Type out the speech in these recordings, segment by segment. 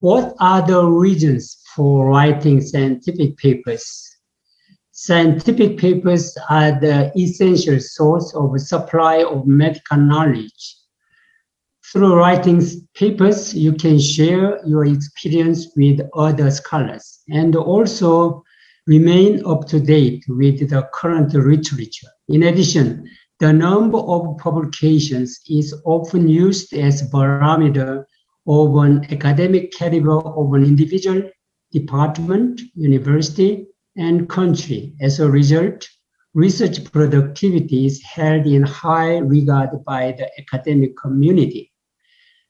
What are the reasons for writing scientific papers? Scientific papers are the essential source of supply of medical knowledge. Through writing papers, you can share your experience with other scholars and also remain up to date with the current literature. In addition, the number of publications is often used as a barometer of an academic caliber of an individual, department, university, and country. As a result, research productivity is held in high regard by the academic community.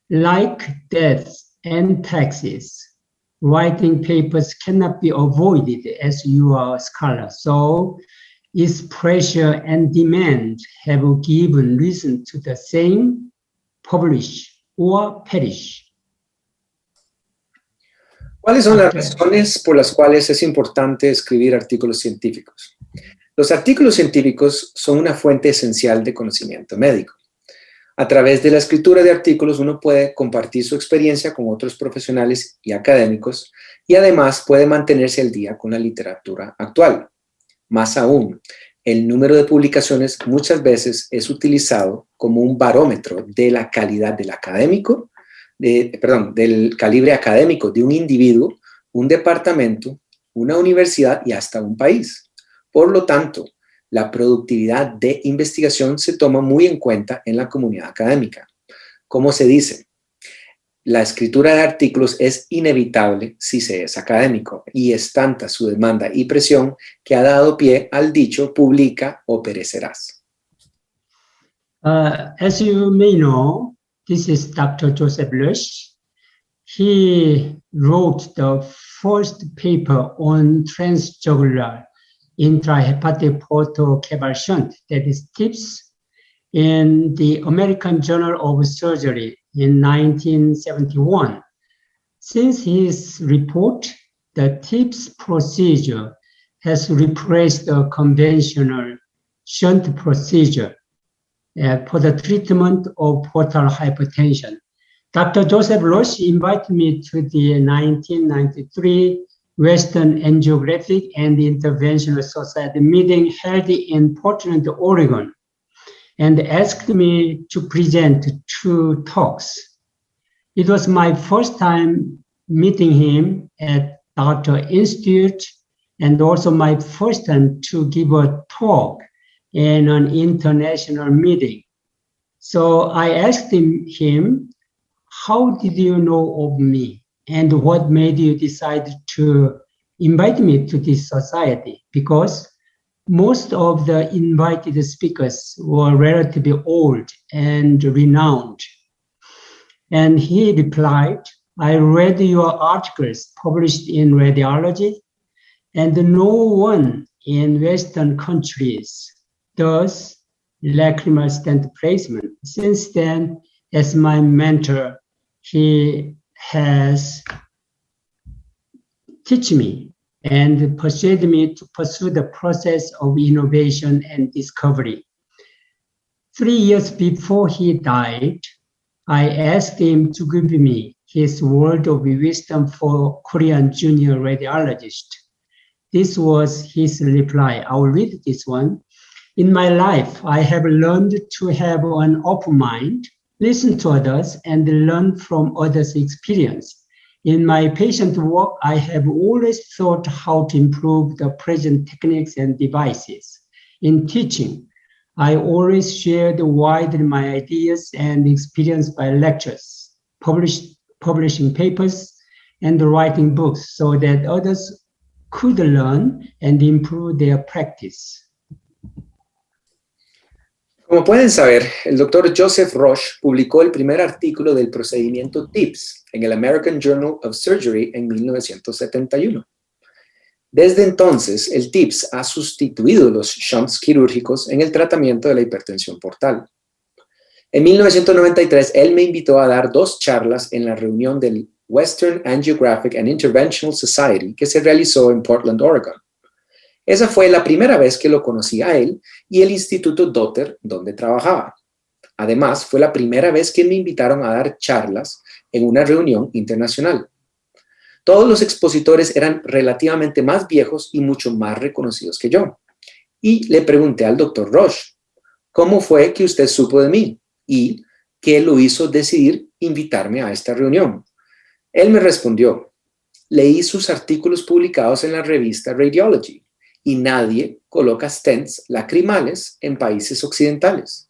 Like deaths and taxes, writing papers cannot be avoided as you are a scholar. So its pressure and demand have given reason to the saying, publish or perish. ¿Cuáles son las razones por las cuales es importante escribir artículos científicos? Los artículos científicos son una fuente esencial de conocimiento médico. A través de la escritura de artículos uno puede compartir su experiencia con otros profesionales y académicos y además puede mantenerse al día con la literatura actual. Más aún, el número de publicaciones muchas veces es utilizado como un barómetro de la calidad del del calibre académico de un individuo, un departamento, una universidad y hasta un país. Por lo tanto, la productividad de investigación se toma muy en cuenta en la comunidad académica. Como se dice, la escritura de artículos es inevitable si se es académico y es tanta su demanda y presión que ha dado pie al dicho publica o perecerás. As you may know, this is Dr. Joseph Loesch. He wrote the first paper on transjugular intrahepatic portal cable shunt, that is TIPS, in the American Journal of Surgery in 1971. Since his report, the TIPS procedure has replaced the conventional shunt procedure for the treatment of portal hypertension. Dr. Joseph Loesch invited me to the 1993 Western Angiographic and Interventional Society meeting held in Portland, Oregon, and asked me to present 2 talks. It was my first time meeting him at Dr. Institute and also my first time to give a talk in an international meeting. So I asked him, how did you know of me? And what made you decide to invite me to this society? Because most of the invited speakers were relatively old and renowned. And he replied, I read your articles published in Radiology, and no one in Western countries does lacrimal stent placement. Since then, as my mentor, he has taught me and persuaded me to pursue the process of innovation and discovery. 3 years before he died, I asked him to give me his word of wisdom for Korean junior radiologist. This was his reply. I will read this one. In my life, I have learned to have an open mind, listen to others, and learn from others' experience. In my patient work, I have always thought how to improve the present techniques and devices. In teaching, I always shared widely my ideas and experience by lectures, publishing papers, and writing books so that others could learn and improve their practice. Como pueden saber, el Dr. Joseph Roche publicó el primer artículo del procedimiento TIPS en el American Journal of Surgery en 1971. Desde entonces, el TIPS ha sustituido los shunts quirúrgicos en el tratamiento de la hipertensión portal. En 1993, él me invitó a dar 2 charlas en la reunión del Western Angiographic and Interventional Society que se realizó en Portland, Oregon. Esa fue la primera vez que lo conocí a él y el Instituto Dotter donde trabajaba. Además, fue la primera vez que me invitaron a dar charlas en una reunión internacional. Todos los expositores eran relativamente más viejos y mucho más reconocidos que yo. Y le pregunté al doctor Roche, ¿cómo fue que usted supo de mí? ¿Y qué lo hizo decidir invitarme a esta reunión? Él me respondió, leí sus artículos publicados en la revista Radiology y nadie coloca stents lacrimales en países occidentales.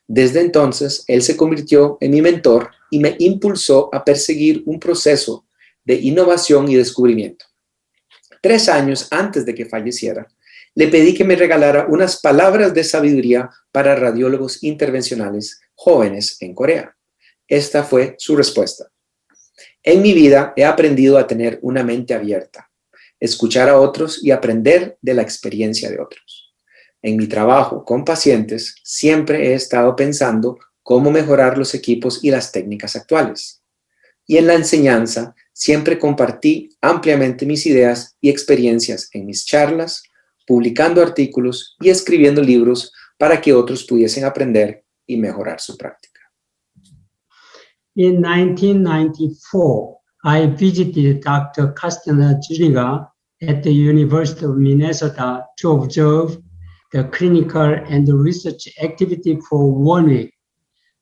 Desde entonces, él se convirtió en mi mentor y me impulsó a perseguir un proceso de innovación y descubrimiento. 3 años antes de que falleciera, le pedí que me regalara unas palabras de sabiduría para radiólogos intervencionales jóvenes en Corea. Esta fue su respuesta. En mi vida he aprendido a tener una mente abierta, escuchar a otros y aprender de la experiencia de otros. En mi trabajo con pacientes, siempre he estado pensando cómo mejorar los equipos y las técnicas actuales. Y en la enseñanza, siempre compartí ampliamente mis ideas y experiencias en mis charlas, publicando artículos y escribiendo libros para que otros pudiesen aprender y mejorar su práctica. In 1994, I visited Dr. Castaneda Zuniga at the University of Minnesota to observe the clinical and research activity for 1 week,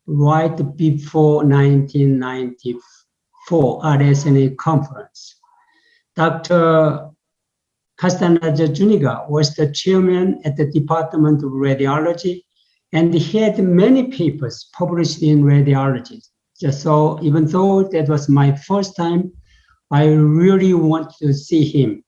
right before 1994 RSNA conference. Dr. Castaneda Zuniga was the chairman at the Department of Radiology, and he had many papers published in radiology. So even though that was my first time, I really want to see him.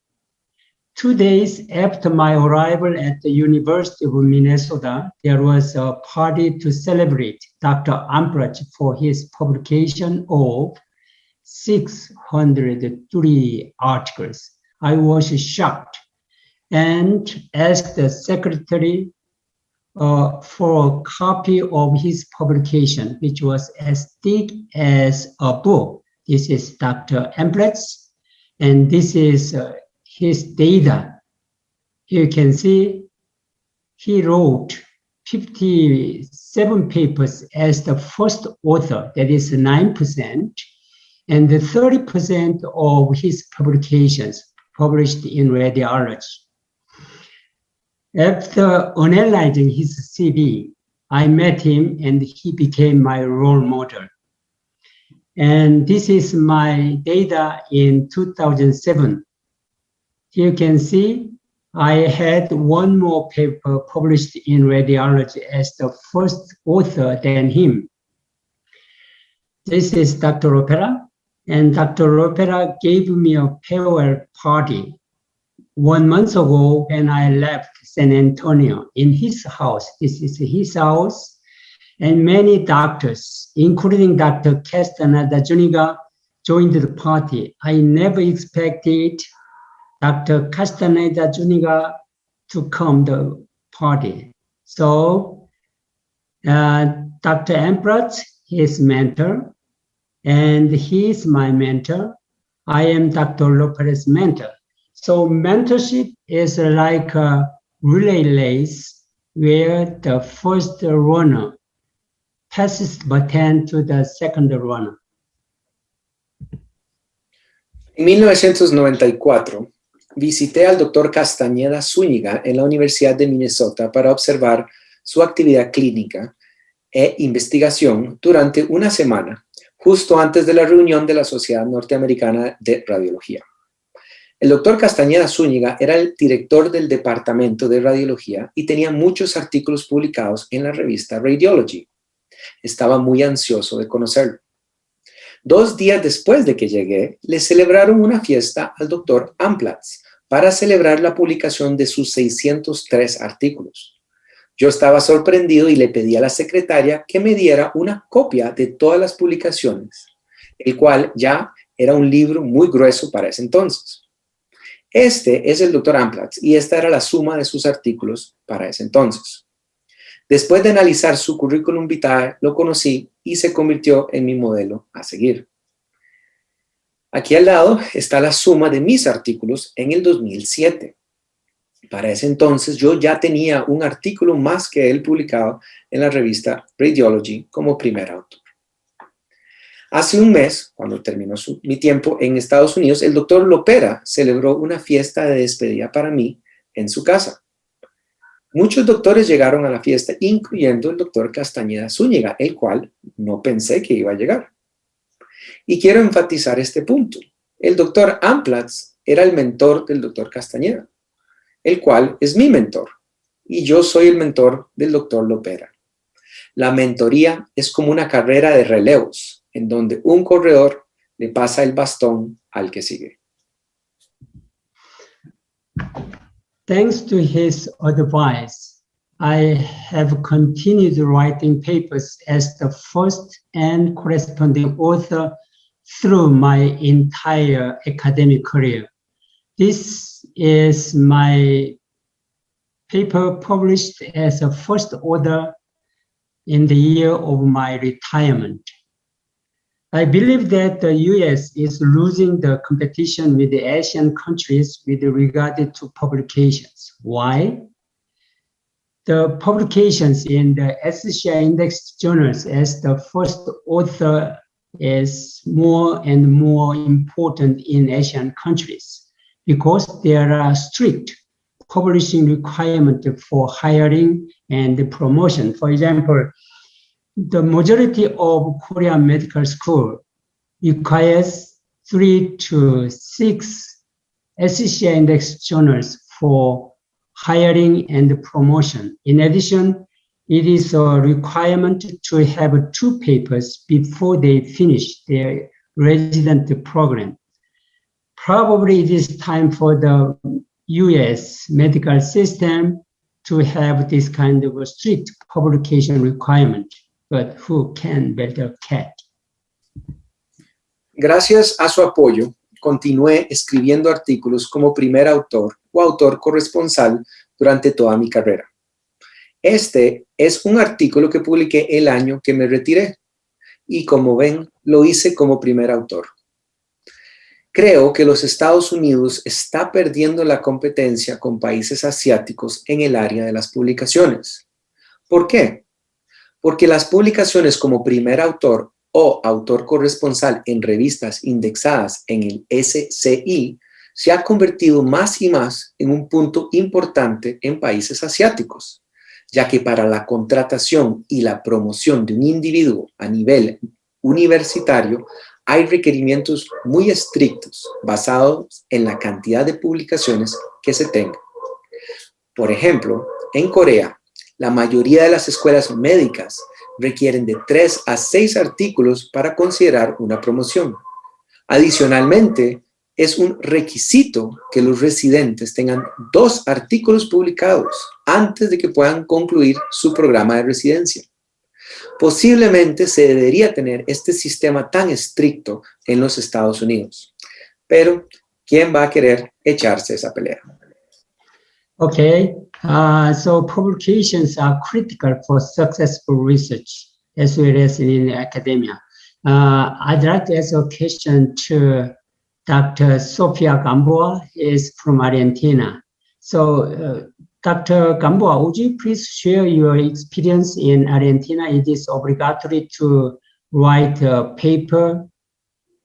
2 days after my arrival at the University of Minnesota, there was a party to celebrate Dr. Ambrach for his publication of 603 articles. I was shocked and asked the secretary for a copy of his publication, which was as thick as a book. This is Dr. Ambrach's, and this is his data. Here you can see he wrote 57 papers as the first author, that is 9%, and the 30% of his publications published in radiology. After analyzing his CV, I met him and he became my role model. And this is my data in 2007. Here you can see I had one more paper published in radiology as the first author than him. This is Dr. Ropera, and Dr. Ropera gave me a farewell party 1 month ago when I left San Antonio in his house. This is his house, and many doctors, including Dr. Castaneda Zuniga, joined the party. I never expected Dr. Castaneda Zuniga to come to the party. So Dr. Ambrach, his mentor, and he is my mentor. I am Dr. Lopez's mentor. So mentorship is like a relay race where the first runner passes the baton to the second runner. En 1994, visité al Dr. Castaneda Zuniga en la Universidad de Minnesota para observar su actividad clínica e investigación durante una semana, justo antes de la reunión de la Sociedad Norteamericana de Radiología. El Dr. Castaneda Zuniga era el director del departamento de radiología y tenía muchos artículos publicados en la revista Radiology. Estaba muy ansioso de conocerlo. 2 días después de que llegué, le celebraron una fiesta al Dr. Ambrach para celebrar la publicación de sus 603 artículos. Yo estaba sorprendido y le pedí a la secretaria que me diera una copia de todas las publicaciones, el cual ya era un libro muy grueso para ese entonces. Este es el Dr. Ambrach y esta era la suma de sus artículos para ese entonces. Después de analizar su currículum vitae, lo conocí y se convirtió en mi modelo a seguir. Aquí al lado está la suma de mis artículos en el 2007. Para ese entonces yo ya tenía un artículo más que él publicado en la revista Radiology como primer autor. Hace un mes, cuando terminó mi tiempo en Estados Unidos, el doctor Lopera celebró una fiesta de despedida para mí en su casa. Muchos doctores llegaron a la fiesta, incluyendo el doctor Castañeda Zúñiga, el cual no pensé que iba a llegar. Y quiero enfatizar este punto. El doctor Amplatz era el mentor del doctor Castañeda, el cual es mi mentor, y yo soy el mentor del doctor Lopera. La mentoría es como una carrera de relevos, en donde un corredor le pasa el bastón al que sigue. Thanks to his advice, I have continued writing papers as the first and corresponding author through my entire academic career. This is my paper published as a first author in the year of my retirement. I believe that the US is losing the competition with the Asian countries with regard to publications. Why? The publications in the SCI Index journals as the first author is more and more important in Asian countries because there are strict publishing requirements for hiring and promotion. For example, the majority of Korean medical school requires 3 to 6 SCI Index journals for hiring and promotion. In addition, it is a requirement to have 2 papers before they finish their resident program. Probably it is time for the US medical system to have this kind of a strict publication requirement, but who can better cat? Gracias a su apoyo, continué escribiendo artículos como primer autor o autor corresponsal durante toda mi carrera. Este es un artículo que publiqué el año que me retiré y, como ven, lo hice como primer autor. Creo que los Estados Unidos está perdiendo la competencia con países asiáticos en el área de las publicaciones. ¿Por qué? Porque las publicaciones como primer autor o autor corresponsal en revistas indexadas en el SCI se ha convertido más y más en un punto importante en países asiáticos, ya que para la contratación y la promoción de un individuo a nivel universitario hay requerimientos muy estrictos basados en la cantidad de publicaciones que se tenga. Por ejemplo, en Corea, la mayoría de las escuelas médicas requieren de 3 a 6 artículos para considerar una promoción. Adicionalmente, es un requisito que los residentes tengan 2 artículos publicados antes de que puedan concluir su programa de residencia. Posiblemente se debería tener este sistema tan estricto en los Estados Unidos. Pero, ¿quién va a querer echarse esa pelea? Okay, so publications are critical for successful research as well as in academia. I'd like to ask a question to Dr. Sofia Gamboa, is from Argentina. So, Dr. Gamboa, would you please share your experience in Argentina? It is obligatory to write a paper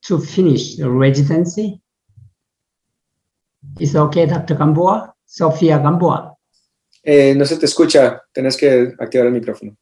to finish the residency. Is okay, Dr. Gamboa? Sofia Gamboa. No se te escucha, tenés que activar el micrófono.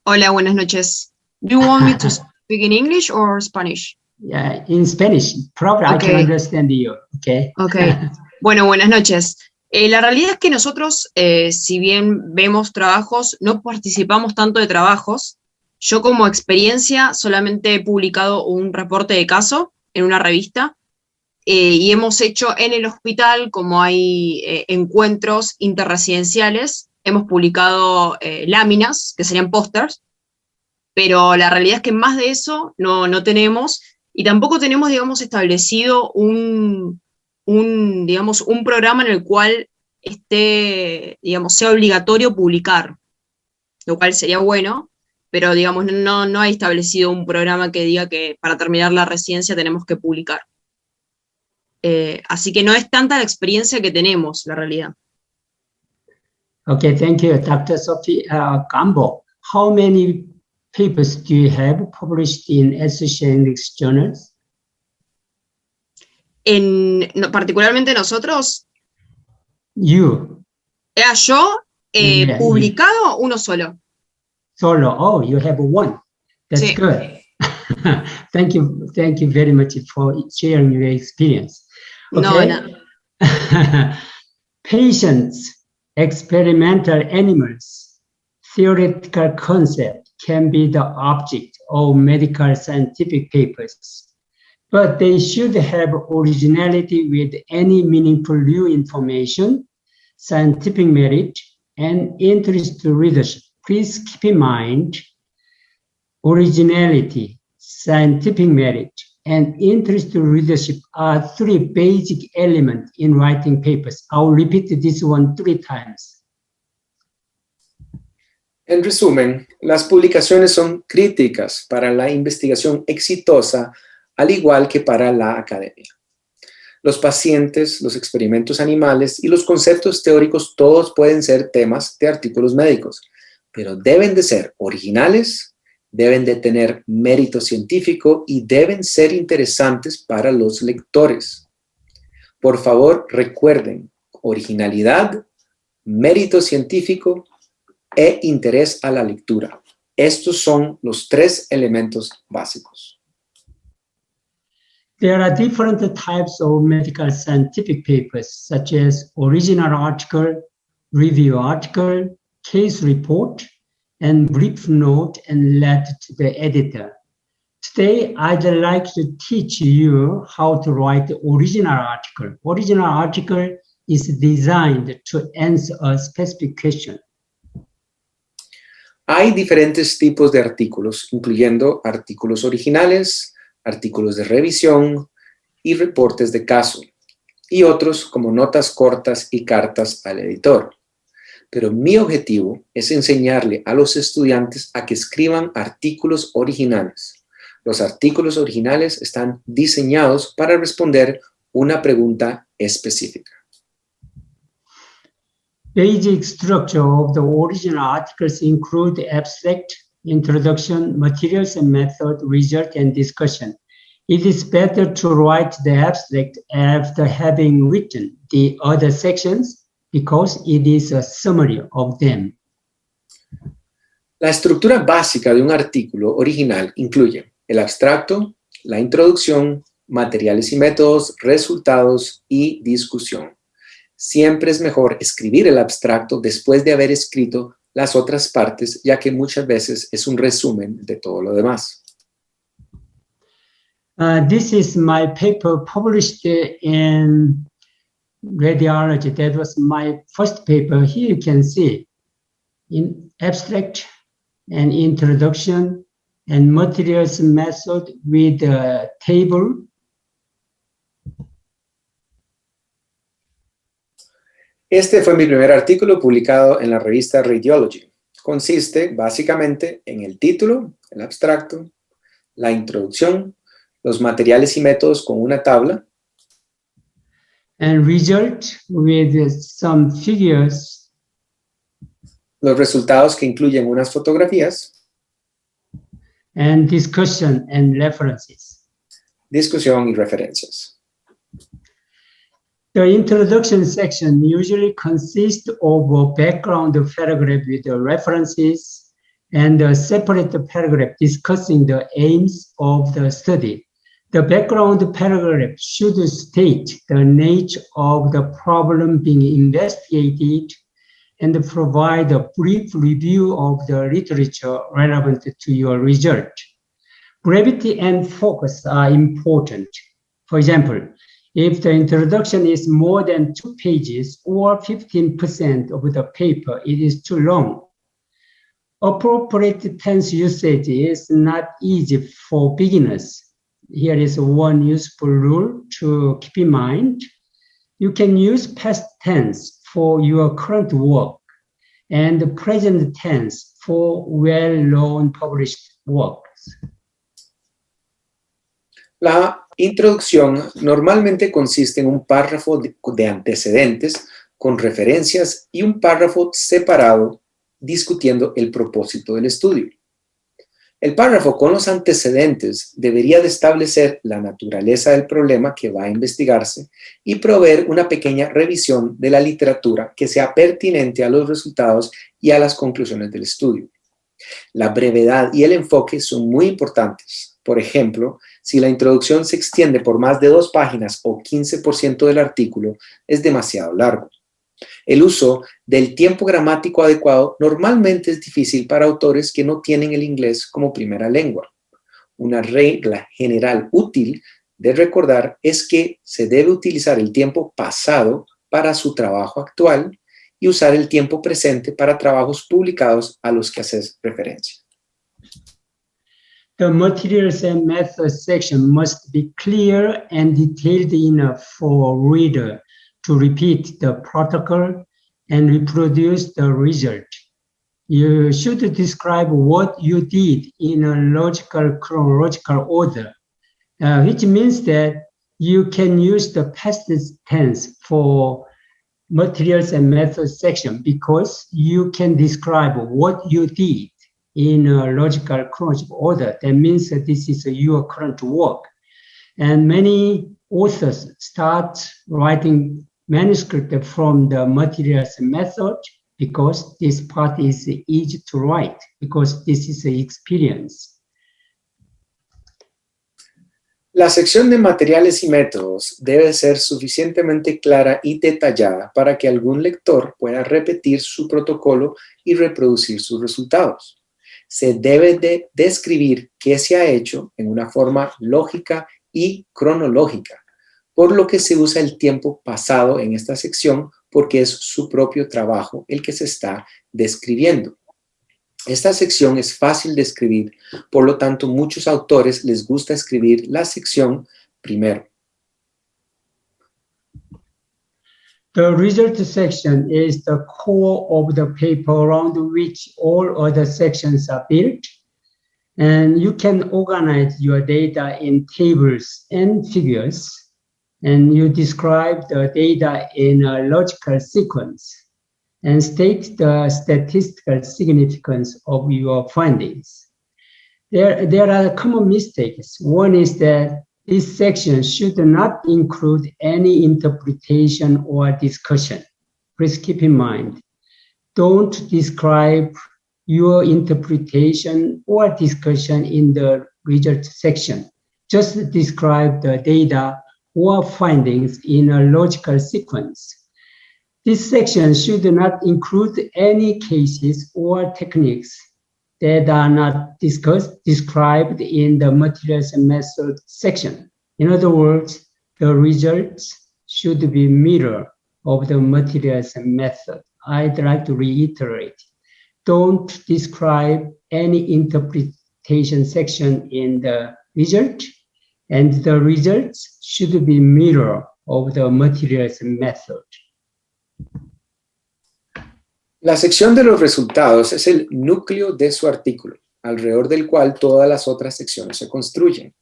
Hola, buenas noches. Do you want me to speak in English or Spanish? Yeah, in Spanish. Probably okay. I can understand you. Okay. Okay. Bueno, buenas noches. La realidad es que nosotros, si bien vemos trabajos, no participamos tanto de trabajos. Yo como experiencia solamente he publicado un reporte de caso en una revista y hemos hecho en el hospital, como hay encuentros interresidenciales, hemos publicado láminas, que serían pósters, pero la realidad es que más de eso no tenemos y tampoco tenemos, digamos, establecido un programa en el cual sea obligatorio publicar, lo cual sería bueno, pero digamos, no hay establecido un programa que diga que para terminar la residencia tenemos que publicar. Así que no es tanta la experiencia que tenemos, la realidad. Okay, thank you, Dr. Sophie Gambo. How many papers do you have published in Associated Journals? Particularmente nosotros, You. yo Yeah, publicado uno solo. Solo. Oh, you have one. That's Sí. good. Thank you very much for sharing your experience. No, Okay. nada. Patients, experimental animals, theoretical concept can be the object of medical scientific papers, but they should have originality with any meaningful new information, scientific merit, and interest to readership. Please keep in mind, originality, scientific merit, and interest to readership are three basic elements in writing papers. I'll repeat this one 3 times. En resumen, las publicaciones son críticas para la investigación exitosa, al igual que para la academia. Los pacientes, los experimentos animales y los conceptos teóricos todos pueden ser temas de artículos médicos, pero deben de ser originales, deben de tener mérito científico y deben ser interesantes para los lectores. Por favor, recuerden, originalidad, mérito científico e interés a la lectura. Estos son los 3 elementos básicos. There are different types of medical scientific papers, such as original article, review article, case report, and brief note and letter to the editor. Today, I'd like to teach you how to write the original article. Original article is designed to answer a specific question. Hay diferentes tipos de artículos, incluyendo artículos originales, artículos de revisión y reportes de caso, y otros como notas cortas y cartas al editor. Pero mi objetivo es enseñarle a los estudiantes a que escriban artículos originales. Los artículos originales están diseñados para responder una pregunta específica. Basic structure of the original articles include abstract, introduction, materials and method, result, and discussion. It is better to write the abstract after having written the other sections because it is a summary of them. La estructura básica de un artículo original incluye el abstracto, la introducción, materiales y métodos, resultados y discusión. Siempre es mejor escribir el abstracto después de haber escrito las otras partes, ya que muchas veces es un resumen de todo lo demás. This is my paper published in Radiology. That was my first paper. Here you can see in abstract and introduction and materials method with a table. Este fue mi primer artículo publicado en la revista Radiology. Consiste básicamente en el título, el abstracto, la introducción, los materiales y métodos con una tabla. And result with some figures. Los resultados que incluyen unas fotografías. And discussion and references. Discusión y referencias. The introduction section usually consists of a background paragraph with the references and a separate paragraph discussing the aims of the study. The background paragraph should state the nature of the problem being investigated and provide a brief review of the literature relevant to your result. Brevity and focus are important. For example, if the introduction is more than 2 pages or 15% of the paper, it is too long. Appropriate tense usage is not easy for beginners. Here is one useful rule to keep in mind. You can use past tense for your current work and present tense for well-known published works. La introducción normalmente consiste en un párrafo de antecedentes con referencias y un párrafo separado discutiendo el propósito del estudio. El párrafo con los antecedentes debería de establecer la naturaleza del problema que va a investigarse y proveer una pequeña revisión de la literatura que sea pertinente a los resultados y a las conclusiones del estudio. La brevedad y el enfoque son muy importantes. Por ejemplo, si la introducción se extiende por más de 2 páginas o 15% del artículo, es demasiado largo. El uso del tiempo gramático adecuado normalmente es difícil para autores que no tienen el inglés como primera lengua. Una regla general útil de recordar es que se debe utilizar el tiempo pasado para su trabajo actual y usar el tiempo presente para trabajos publicados a los que haces referencia. The materials and methods section must be clear and detailed enough for reader to repeat the protocol and reproduce the result. You should describe what you did in a logical, chronological order, which means that you can use the past tense for materials and methods section because you can describe what you did in a logical, chronological order. That means that this is your current work. And many authors start writing manuscript from the materials and method because this part is easy to write, because this is the experience. La sección de materiales y métodos debe ser suficientemente clara y detallada para que algún lector pueda repetir su protocolo y reproducir sus resultados. Se debe de describir qué se ha hecho en una forma lógica y cronológica, por lo que se usa el tiempo pasado en esta sección porque es su propio trabajo el que se está describiendo. Esta sección es fácil de escribir, por lo tanto muchos autores les gusta escribir la sección primero. The result section is the core of the paper around which all other sections are built. And you can organize your data in tables and figures. And you describe the data in a logical sequence and state the statistical significance of your findings. There are common mistakes. One is that this section should not include any interpretation or discussion. Please keep in mind, don't describe your interpretation or discussion in the result section. Just describe the data or findings in a logical sequence. This section should not include any cases or techniques that are not described in the materials and methods section. In other words, the results should be mirror of the materials and method. I'd like to reiterate, don't describe any interpretation section in the result, and the results should be mirror of the materials and method. La sección de los resultados es el núcleo de su artículo, alrededor del cual todas las otras secciones se construyen.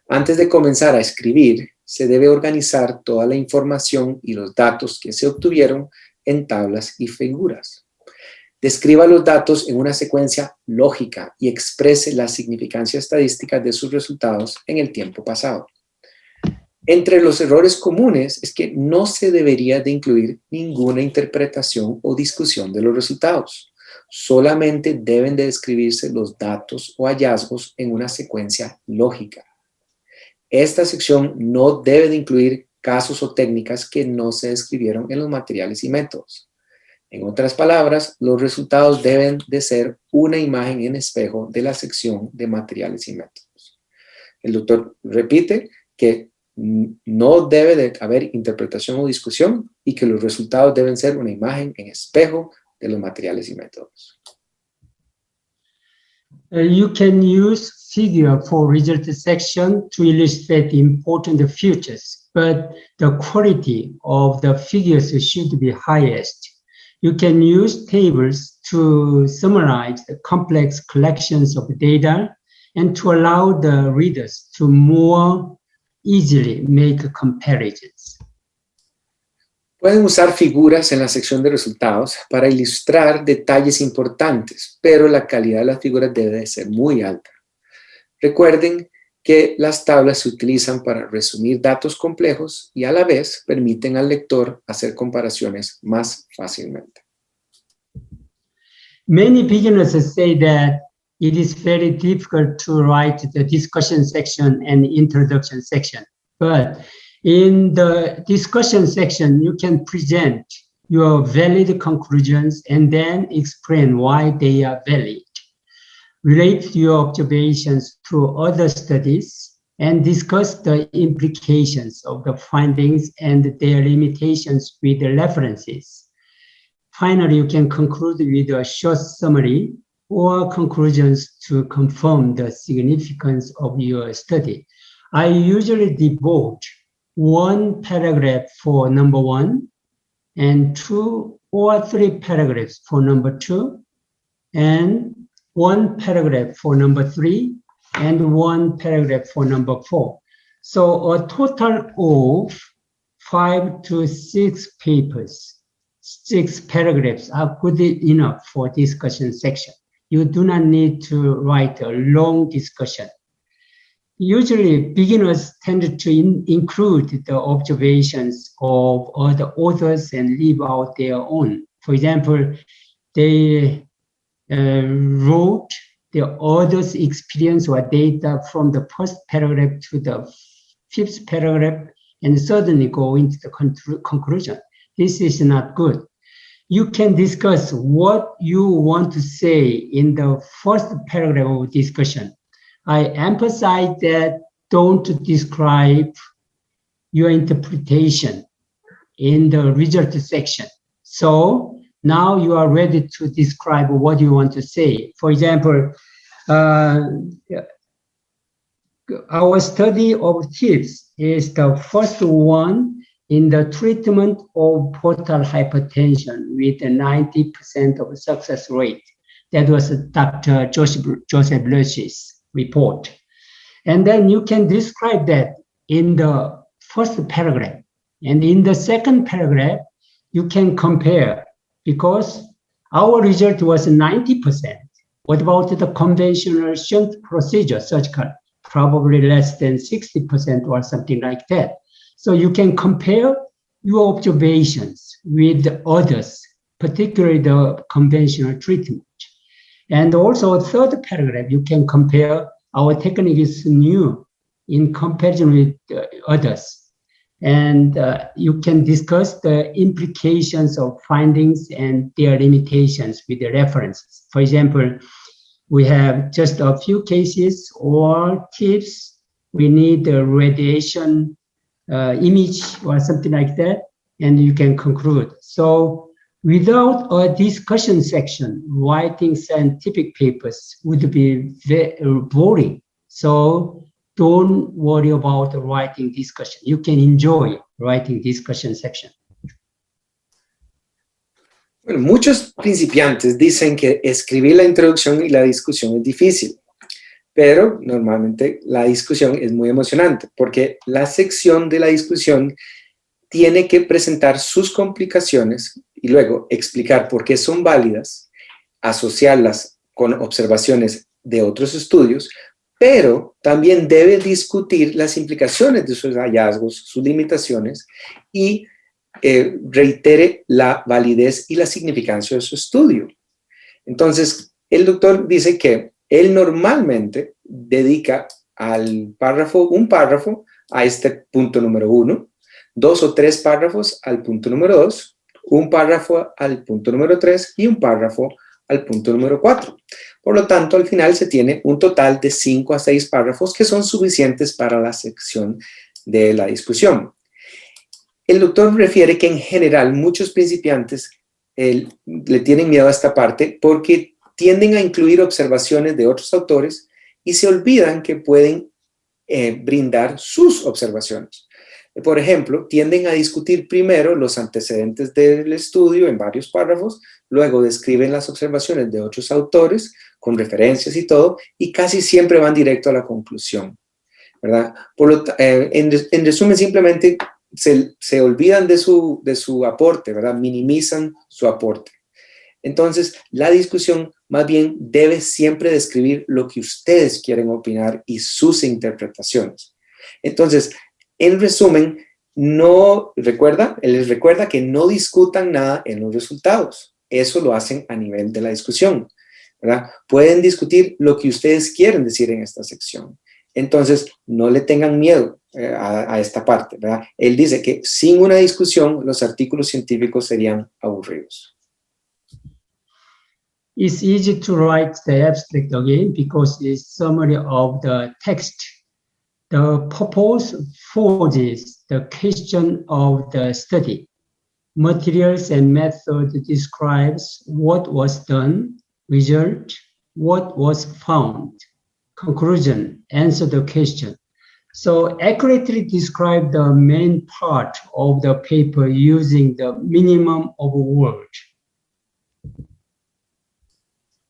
Antes de comenzar a escribir, se debe organizar toda la información y los datos que se obtuvieron en tablas y figuras. Describa los datos en una secuencia lógica y exprese la significancia estadística de sus resultados en el tiempo pasado. Entre los errores comunes es que no se debería de incluir ninguna interpretación o discusión de los resultados. Solamente deben de describirse los datos o hallazgos en una secuencia lógica. Esta sección no debe de incluir casos o técnicas que no se describieron en los materiales y métodos. En otras palabras, los resultados deben de ser una imagen en espejo de la sección de materiales y métodos. El doctor repite que no debe de haber interpretación o discusión y que los resultados deben ser una imagen en espejo de los materiales y métodos. You can use figure for result section to illustrate important features, but the quality of the figures should be highest. You can use tables to summarize the complex collections of data and to allow the readers to more easily make comparisons. Pueden usar figuras en la sección de resultados para ilustrar detalles importantes, pero la calidad de las figuras debe de ser muy alta. Recuerden que las tablas se utilizan para resumir datos complejos y a la vez permiten al lector hacer comparaciones más fácilmente. Many beginners say that it is very difficult to write the discussion section and introduction section. But in the discussion section, you can present your valid conclusions and then explain why they are valid. Relate your observations to other studies and discuss the implications of the findings and their limitations with the references. Finally, you can conclude with a short summary or conclusions to confirm the significance of your study. I usually devote one paragraph for number 1 and 2 or 3 paragraphs for number 2 and 1 paragraph for number 3 and 1 paragraph for number 4. So a total of 5 to 6 papers. 6 paragraphs are good enough for discussion section. You do not need to write a long discussion. Usually, beginners tend to include the observations of other authors and leave out their own. For example, they wrote the author's experience or data from the first paragraph to the 5th paragraph and suddenly go into the conclusion. This is not good. You can discuss what you want to say in the first paragraph of discussion. I emphasize that don't describe your interpretation in the result section. So now you are ready to describe what you want to say. For example, our study of TIPS is the first one in the treatment of portal hypertension with a 90% of success rate. That was Dr. Joseph Lush's report. And then you can describe that in the first paragraph. And in the second paragraph, you can compare because our result was 90%. What about the conventional shunt procedure, surgical? Probably less than 60% or something like that. So you can compare your observations with others, particularly the conventional treatment. And also a third paragraph, you can compare our technique is new in comparison with others. And you can discuss the implications of findings and their limitations with the references. For example, we have just a few cases or tips. We need a radiation image or something like that, and you can conclude. So without a discussion section, writing scientific papers would be very boring. So don't worry about writing discussion. You can enjoy writing discussion section. Bueno, muchos principiantes dicen que escribir la introducción y la discusión es difícil, pero normalmente la discusión es muy emocionante porque la sección de la discusión tiene que presentar sus complicaciones y luego explicar por qué son válidas, asociarlas con observaciones de otros estudios, pero también debe discutir las implicaciones de sus hallazgos, sus limitaciones y reitere la validez y la significancia de su estudio. Entonces, el doctor dice que él normalmente dedica un párrafo a este punto número 1, 2 o 3 párrafos al punto número 2, un párrafo al punto número 3 y un párrafo al punto número 4. Por lo tanto, al final se tiene un total de 5 a 6 párrafos que son suficientes para la sección de la discusión. El doctor refiere que en general muchos principiantes le tienen miedo a esta parte porque tienden a incluir observaciones de otros autores y se olvidan que pueden brindar sus observaciones. Por ejemplo, tienden a discutir primero los antecedentes del estudio en varios párrafos, luego describen las observaciones de otros autores con referencias y todo, y casi siempre van directo a la conclusión, ¿verdad? En resumen, simplemente se olvidan de su aporte, ¿verdad? Minimizan su aporte. Entonces, la discusión más bien debe siempre describir lo que ustedes quieren opinar y sus interpretaciones. Entonces, en resumen, les recuerda que no discutan nada en los resultados. Eso lo hacen a nivel de la discusión, ¿verdad? Pueden discutir lo que ustedes quieren decir en esta sección. Entonces, no le tengan miedo a esta parte, ¿verdad? Él dice que sin una discusión, los artículos científicos serían aburridos. It's easy to write the abstract again because it's summary of the text. The purpose forges the question of the study. Materials and method describes what was done, result, what was found. Conclusion, answer the question. So accurately describe the main part of the paper using the minimum of words.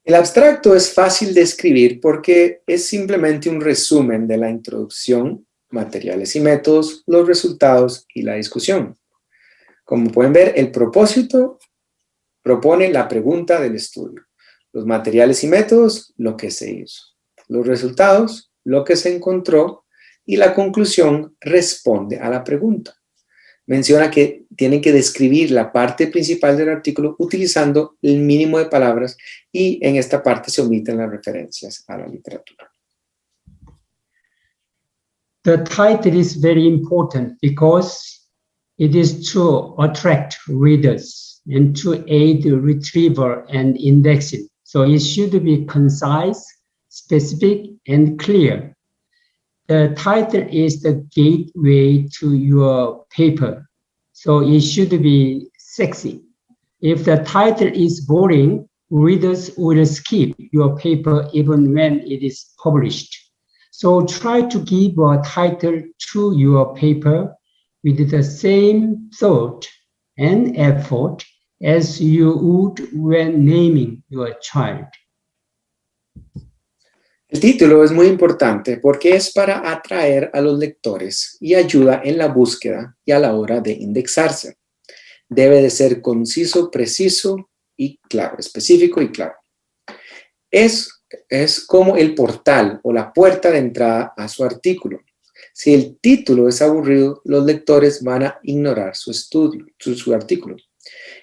El abstracto es fácil de escribir porque es simplemente un resumen de la introducción, materiales y métodos, los resultados y la discusión. Como pueden ver, el propósito propone la pregunta del estudio. Los materiales y métodos, lo que se hizo. Los resultados, lo que se encontró. Y la conclusión responde a la pregunta. Menciona que tienen que describir la parte principal del artículo utilizando el mínimo de palabras y en esta parte se omiten las referencias a la literatura. The title is very important because it is to attract readers and to aid retrieval and indexing. So it should be concise, specific, and clear. The title is the gateway to your paper, so it should be sexy. If the title is boring, readers will skip your paper even when it is published. So try to give a title to your paper with the same thought and effort as you would when naming your child. El título es muy importante porque es para atraer a los lectores y ayuda en la búsqueda y a la hora de indexarse. Debe de ser conciso, preciso y claro, específico y claro. Es como el portal o la puerta de entrada a su artículo. Si el título es aburrido, los lectores van a ignorar su artículo.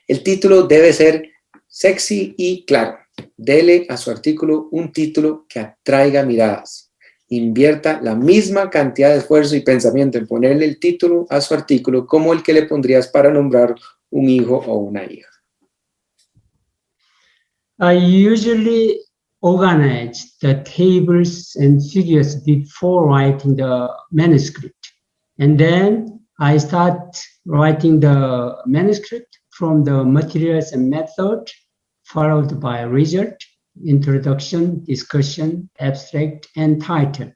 El título debe ser sexy y claro. Dele a su artículo un título que atraiga miradas. Invierta la misma cantidad de esfuerzo y pensamiento en ponerle el título a su artículo como el que le pondrías para nombrar un hijo o una hija. I usually organize the tables and figures before writing the manuscript. And then I start writing the manuscript from the materials and method, followed by result, introduction, discussion, abstract, and title.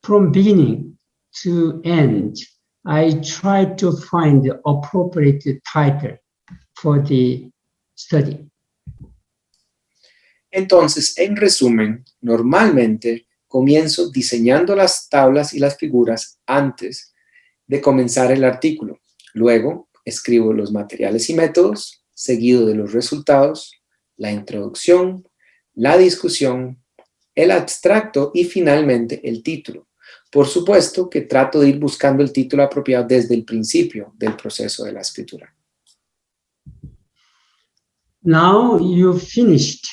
From beginning to end, I try to find the appropriate title for the study. Entonces, en resumen, normalmente comienzo diseñando las tablas y las figuras antes de comenzar el artículo. Luego, escribo los materiales y métodos, seguido de los resultados, la introducción, la discusión, el abstracto y finalmente el título. Por supuesto que trato de ir buscando el título apropiado desde el principio del proceso de la escritura. Now you've finished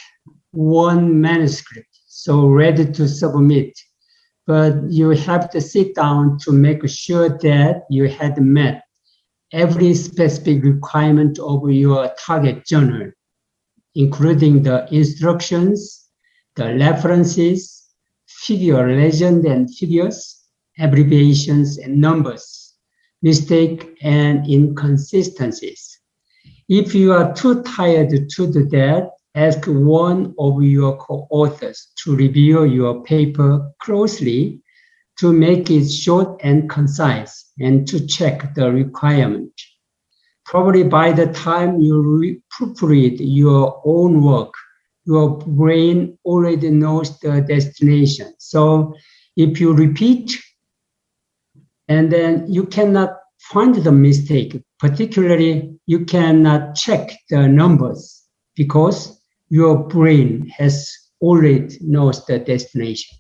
one manuscript, so ready to submit, but you have to sit down to make sure that you had met every specific requirement of your target journal, including the instructions, the references, figure legend and figures, abbreviations and numbers, mistake and inconsistencies. If you are too tired to do that, ask one of your co-authors to review your paper closely to make it short and concise and to check the requirement. Probably by the time you proofread your own work, your brain already knows the destination. So if you repeat, and then you cannot find the mistake. Particularly, you cannot check the numbers because your brain has already knows the destination.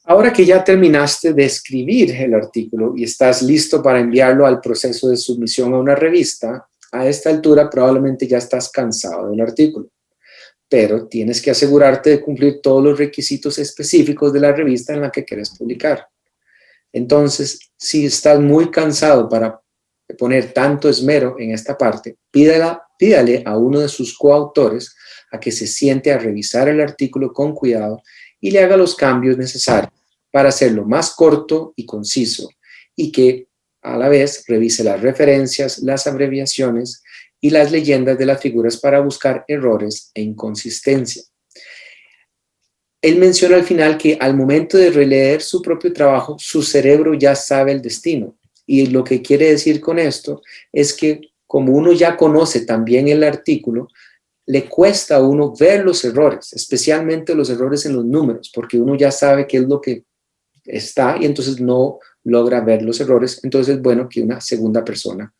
Ahora que ya terminaste de escribir el artículo y estás listo para enviarlo al proceso de submisión a una revista, a esta altura probablemente ya estás cansado del artículo, pero tienes que asegurarte de cumplir todos los requisitos específicos de la revista en la que quieres publicar. Entonces, si estás muy cansado para poner tanto esmero en esta parte, pídale a uno de sus coautores a que se siente a revisar el artículo con cuidado y le haga los cambios necesarios para hacerlo más corto y conciso, y que a la vez revise las referencias, las abreviaciones y las leyendas de las figuras para buscar errores e inconsistencia. Él menciona al final que al momento de releer su propio trabajo, su cerebro ya sabe el destino. Y lo que quiere decir con esto es que como uno ya conoce también el artículo, le cuesta a uno ver los errores, especialmente los errores en los números, porque uno ya sabe qué es lo que está y entonces no logra ver los errores. Entonces es bueno que una segunda persona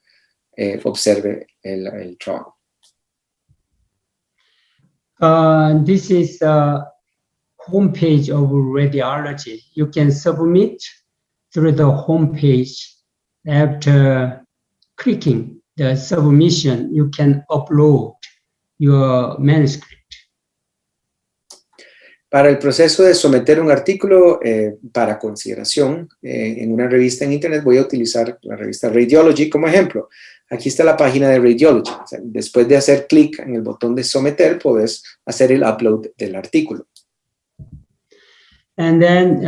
observe el trabajo. This is a homepage of radiology. You can submit through the homepage. After clicking the submission, you can upload your manuscript. Para el proceso de someter un artículo para consideración en una revista en internet, voy a utilizar la revista Radiology como ejemplo. Aquí está la página de Radiology. O sea, después de hacer clic en el botón de someter, puedes hacer el upload del artículo. And then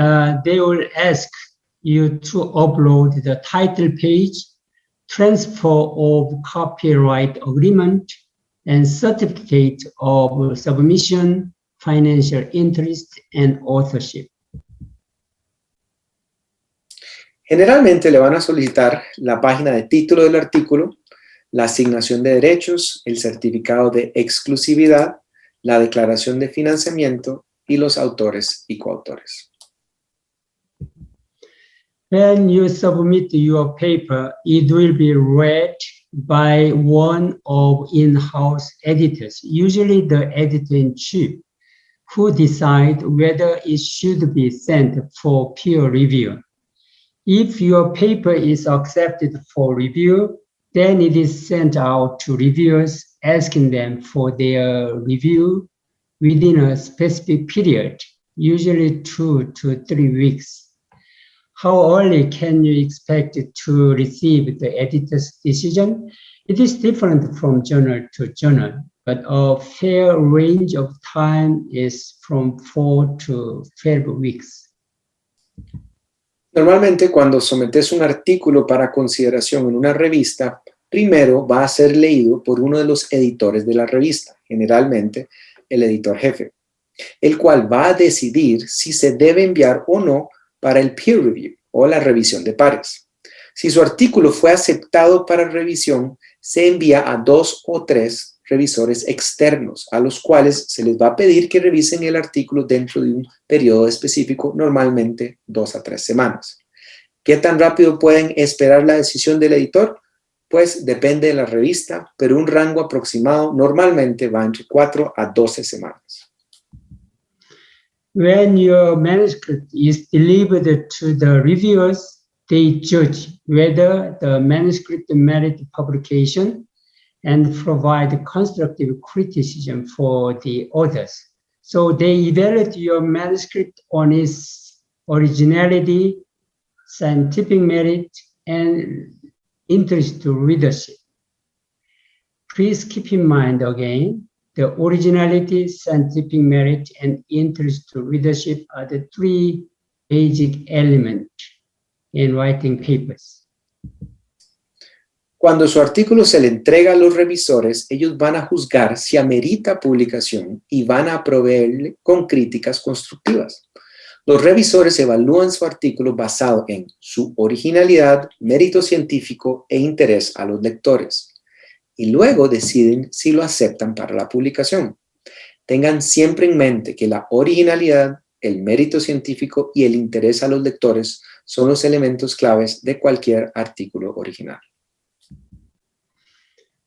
they will ask you to upload the title page, transfer of copyright agreement, and certificate of submission, financial interest, and authorship. Generalmente le van a solicitar la página de título del artículo, la asignación de derechos, el certificado de exclusividad, la declaración de financiamiento y los autores y coautores. When you submit your paper, it will be read by one of in-house editors, usually the editor-in-chief, who decide whether it should be sent for peer review. If your paper is accepted for review, then it is sent out to reviewers, asking them for their review within a specific period, usually 2 to 3 weeks. How early can you expect to receive the editor's decision? It is different from journal to journal, but a fair range of time is from 4 to 12 weeks. Normalmente cuando sometes un artículo para consideración en una revista, primero va a ser leído por uno de los editores de la revista, generalmente el editor jefe, el cual va a decidir si se debe enviar o no para el peer review o la revisión de pares. Si su artículo fue aceptado para revisión, se envía a 2 o 3 revisores externos, a los cuales se les va a pedir que revisen el artículo dentro de un periodo específico, normalmente 2 a 3 semanas. ¿Qué tan rápido pueden esperar la decisión del editor? Pues depende de la revista, pero un rango aproximado normalmente va entre 4 a 12 semanas. When your manuscript is delivered to the reviewers, they judge whether the manuscript merits publication and provide constructive criticism for the authors. So they evaluate your manuscript on its originality, scientific merit, and interest to readership. Please keep in mind again, the originality, scientific merit, and interest to readership are the 3 basic elements in writing papers. Cuando su artículo se le entrega a los revisores, ellos van a juzgar si amerita publicación y van a proveerle con críticas constructivas. Los revisores evalúan su artículo basado en su originalidad, mérito científico e interés a los lectores. Y luego deciden si lo aceptan para la publicación. Tengan siempre en mente que la originalidad, el mérito científico y el interés a los lectores son los elementos claves de cualquier artículo original.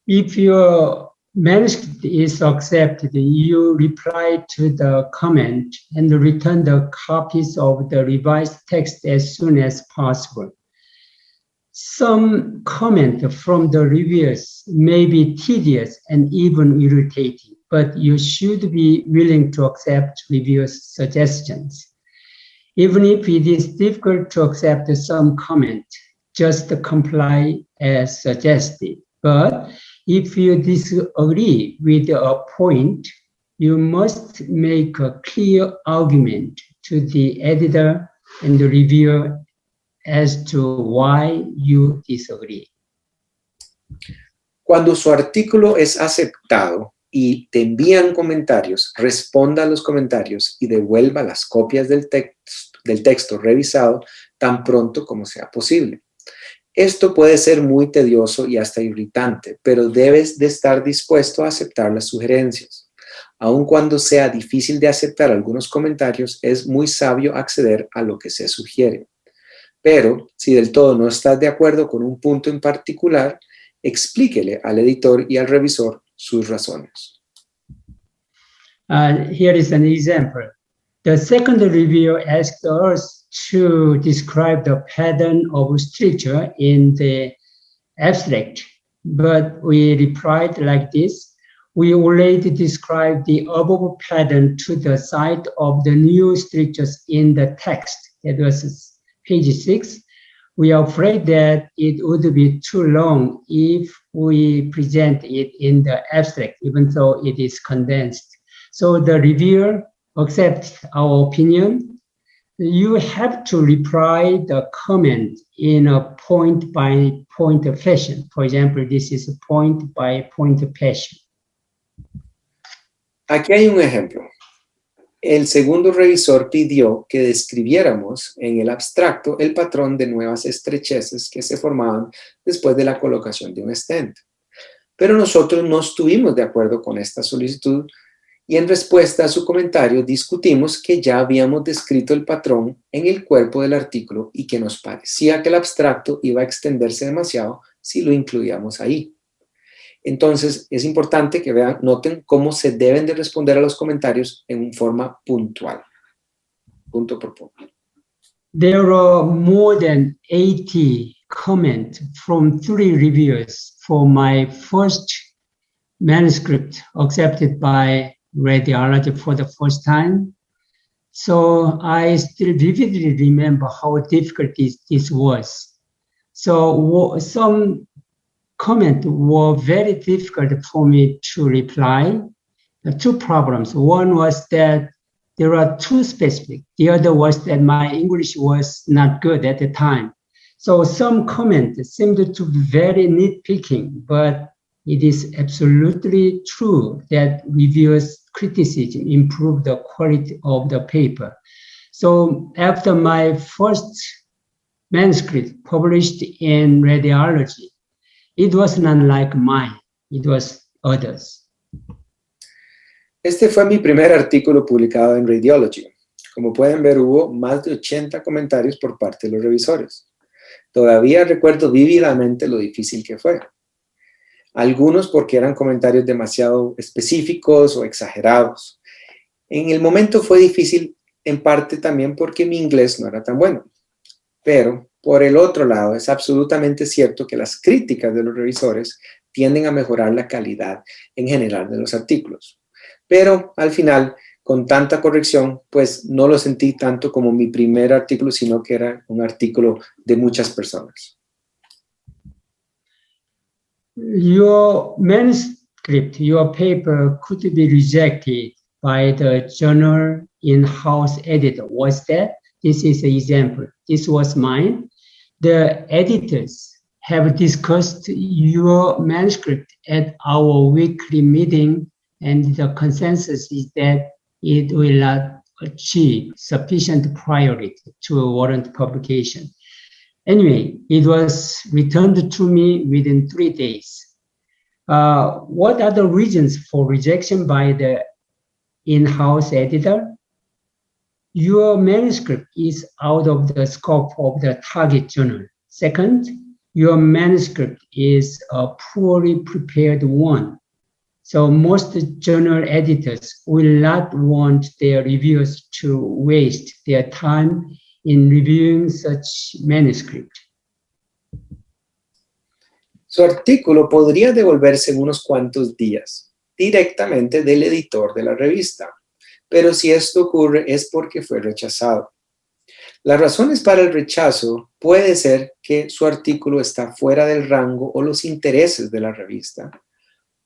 If your manuscript is accepted, you reply to the comment and return the copies of the revised text as soon as possible. Some comment from the reviewers may be tedious and even irritating, but you should be willing to accept reviewers' suggestions. Even if it is difficult to accept some comment, just comply as suggested. But if you disagree with a point, you must make a clear argument to the editor and the reviewer as to why you disagree. Cuando su artículo es aceptado y te envían comentarios, responda a los comentarios y devuelva las copias del texto revisado tan pronto como sea posible. Esto puede ser muy tedioso y hasta irritante, pero debes de estar dispuesto a aceptar las sugerencias. Aun cuando sea difícil de aceptar algunos comentarios, es muy sabio acceder a lo que se sugiere. Pero, si del todo no estás de acuerdo con un punto en particular, explíquele al editor y al revisor sus razones. Here is an example. The second review asked us to describe the pattern of structure in the abstract, but we replied like this. We already described the above pattern to the side of the new structures in the text. That was page 6. We are afraid that it would be too long if we present it in the abstract, even though it is condensed. So the reviewer accepts our opinion. You have to reply the comment in a point-by-point fashion. For example, this is a point-by-point fashion. Aquí hay un ejemplo. El segundo revisor pidió que describiéramos en el abstracto el patrón de nuevas estrecheces que se formaban después de la colocación de un stent. Pero nosotros no estuvimos de acuerdo con esta solicitud y en respuesta a su comentario discutimos que ya habíamos descrito el patrón en el cuerpo del artículo y que nos parecía que el abstracto iba a extenderse demasiado si lo incluíamos ahí. Entonces, es importante que noten cómo se deben de responder a los comentarios en forma puntual, punto por punto. There are more than 80 comments from 3 reviewers for my first manuscript accepted by Radiology for the first time. So I still vividly remember how difficult this was. So some comments were very difficult for me to reply. Two problems. One was that there are too specific. The other was that my English was not good at the time. So some comments seemed to be very nitpicking, but it is absolutely true that reviewers' criticism improved the quality of the paper. So after my first manuscript published in Radiology, it was not like mine, it was others. Este fue mi primer artículo publicado en Radiology. Como pueden ver, hubo más de 80 comentarios por parte de los revisores. Todavía recuerdo vívidamente lo difícil que fue. Algunos porque eran comentarios demasiado específicos o exagerados. En el momento fue difícil en parte también porque mi inglés no era tan bueno. Pero, por el otro lado, es absolutamente cierto que las críticas de los revisores tienden a mejorar la calidad en general de los artículos. Pero, al final, con tanta corrección, pues no lo sentí tanto como mi primer artículo, sino que era un artículo de muchas personas. Your manuscript, your paper could be rejected by the journal in-house editor. Was that? This is an example. This was mine. The editors have discussed your manuscript at our weekly meeting, and the consensus is that it will not achieve sufficient priority to warrant publication. Anyway, it was returned to me within 3 days. What are the reasons for rejection by the in-house editor? your manuscript is out of the scope of the target journal. Second, your manuscript is a poorly prepared one. So most journal editors will not want their reviewers to waste their time in reviewing such manuscript. Su artículo podría devolverse en unos cuantos días, directamente del editor de la revista, pero si esto ocurre es porque fue rechazado. Las razones para el rechazo puede ser que su artículo está fuera del rango o los intereses de la revista,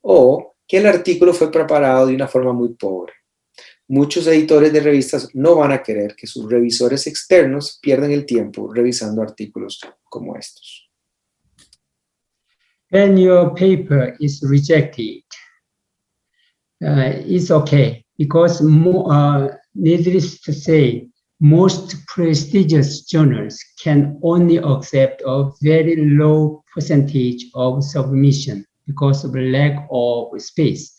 o que el artículo fue preparado de una forma muy pobre. Muchos editores de revistas no van a querer que sus revisores externos pierdan el tiempo revisando artículos como estos. When your paper is rejected, it's okay, because needless to say, most prestigious journals can only accept a very low percentage of submission because of lack of space.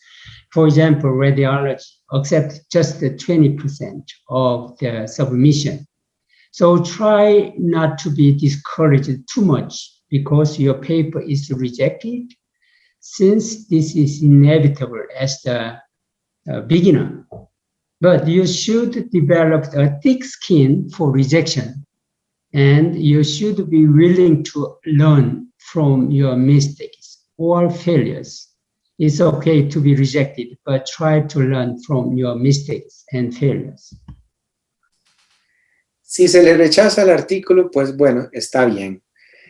For example, radiology accepts just 20% of the submission. So try not to be discouraged too much because your paper is rejected, since this is inevitable as the beginner. But you should develop a thick skin for rejection, and you should be willing to learn from your mistakes or failures. It's okay to be rejected, but try to learn from your mistakes and failures. Si se le rechaza el artículo, pues bueno, está bien.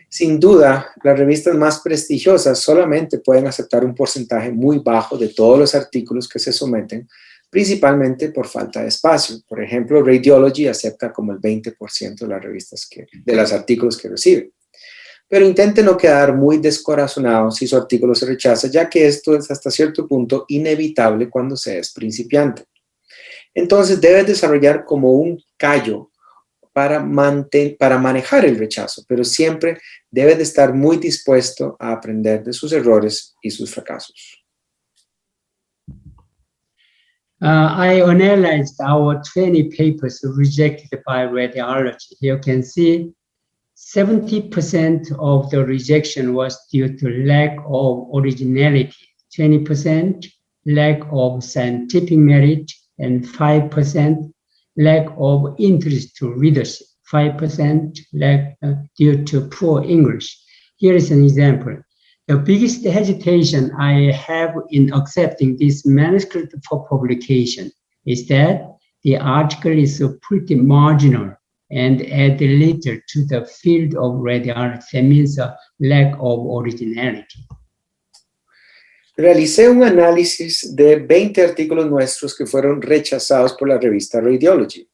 Sin duda, las revistas más prestigiosas solamente pueden aceptar un porcentaje muy bajo de todos los artículos que se someten, principalmente por falta de espacio. Por ejemplo, Radiology acepta como el 20% de las revistas de los artículos que recibe. Pero intente no quedar muy descorazonado si su artículo se rechaza, ya que esto es hasta cierto punto inevitable cuando se es principiante. Entonces debes desarrollar como un callo para manejar el rechazo, pero siempre debes de estar muy dispuesto a aprender de sus errores y sus fracasos. I analyzed our 20 papers rejected by Radiology. You can see 70% of the rejection was due to lack of originality, 20% lack of scientific merit, and 5% lack of interest to readership, 5% lack due to poor English. Here is an example. The biggest hesitation I have in accepting this manuscript for publication is that the article is pretty marginal and add little to the field of radiology. That means a lack of originality. Realicé un análisis de 20 artículos nuestros que fueron rechazados por la revista Radiology.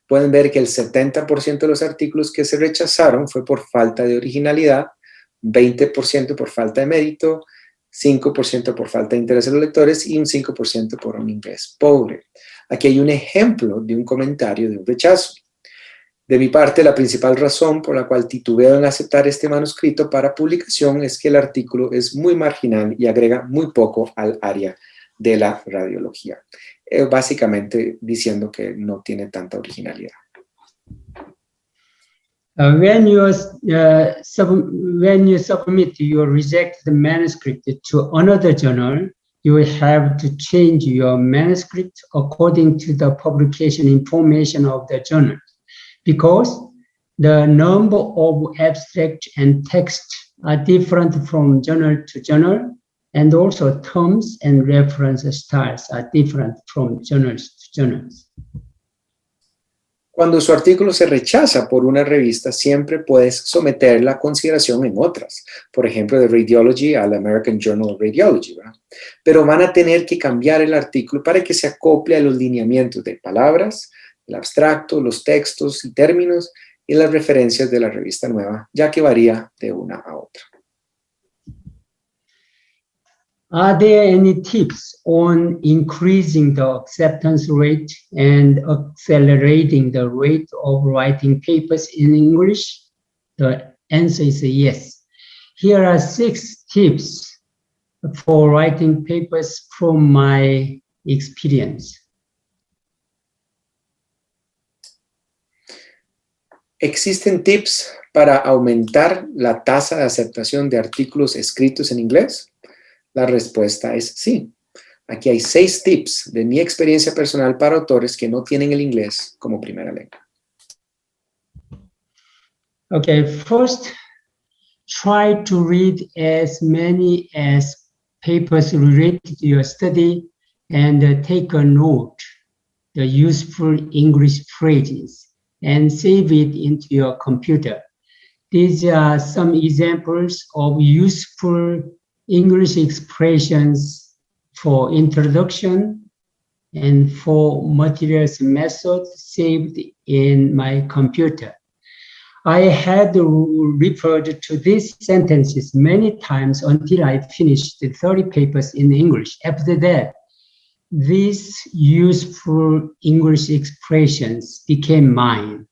Pueden ver que el 70% de los artículos que se rechazaron fue por falta de originalidad, 20% por falta de mérito, 5% por falta de interés de los lectores y un 5% por un inglés pobre. Aquí hay un ejemplo de un comentario de un rechazo. De mi parte, la principal razón por la cual titubeo en aceptar este manuscrito para publicación es que el artículo es muy marginal y agrega muy poco al área de la radiología. Básicamente diciendo que no tiene tanta originalidad. When you submit your rejected manuscript to another journal, you will have to change your manuscript according to the publication information of the journal, because the number of abstract and text are different from journal to journal, and also terms and reference styles are different from journals to journals. Cuando su artículo se rechaza por una revista, siempre puedes someterla a consideración en otras. Por ejemplo, de Radiology al American Journal of Radiology, ¿verdad? Pero van a tener que cambiar el artículo para que se acople a los lineamientos de palabras, el abstracto, los textos y términos y las referencias de la revista nueva, ya que varía de una a otra. Are there any tips on increasing the acceptance rate and accelerating the rate of writing papers in English? The answer is yes. Here are 6 tips for writing papers from my experience. ¿Existen tips para aumentar la tasa de aceptación de artículos escritos en inglés? La respuesta es sí. Aquí hay 6 tips de mi experiencia personal para autores que no tienen el inglés como primera lengua. Okay, first, try to read as many as papers related to your study and take a note, the useful English phrases, and save it into your computer. These are some examples of useful English expressions for introduction and for materials methods saved in my computer. I had referred to these sentences many times until I finished the 30 papers in English. After that, these useful English expressions became mine.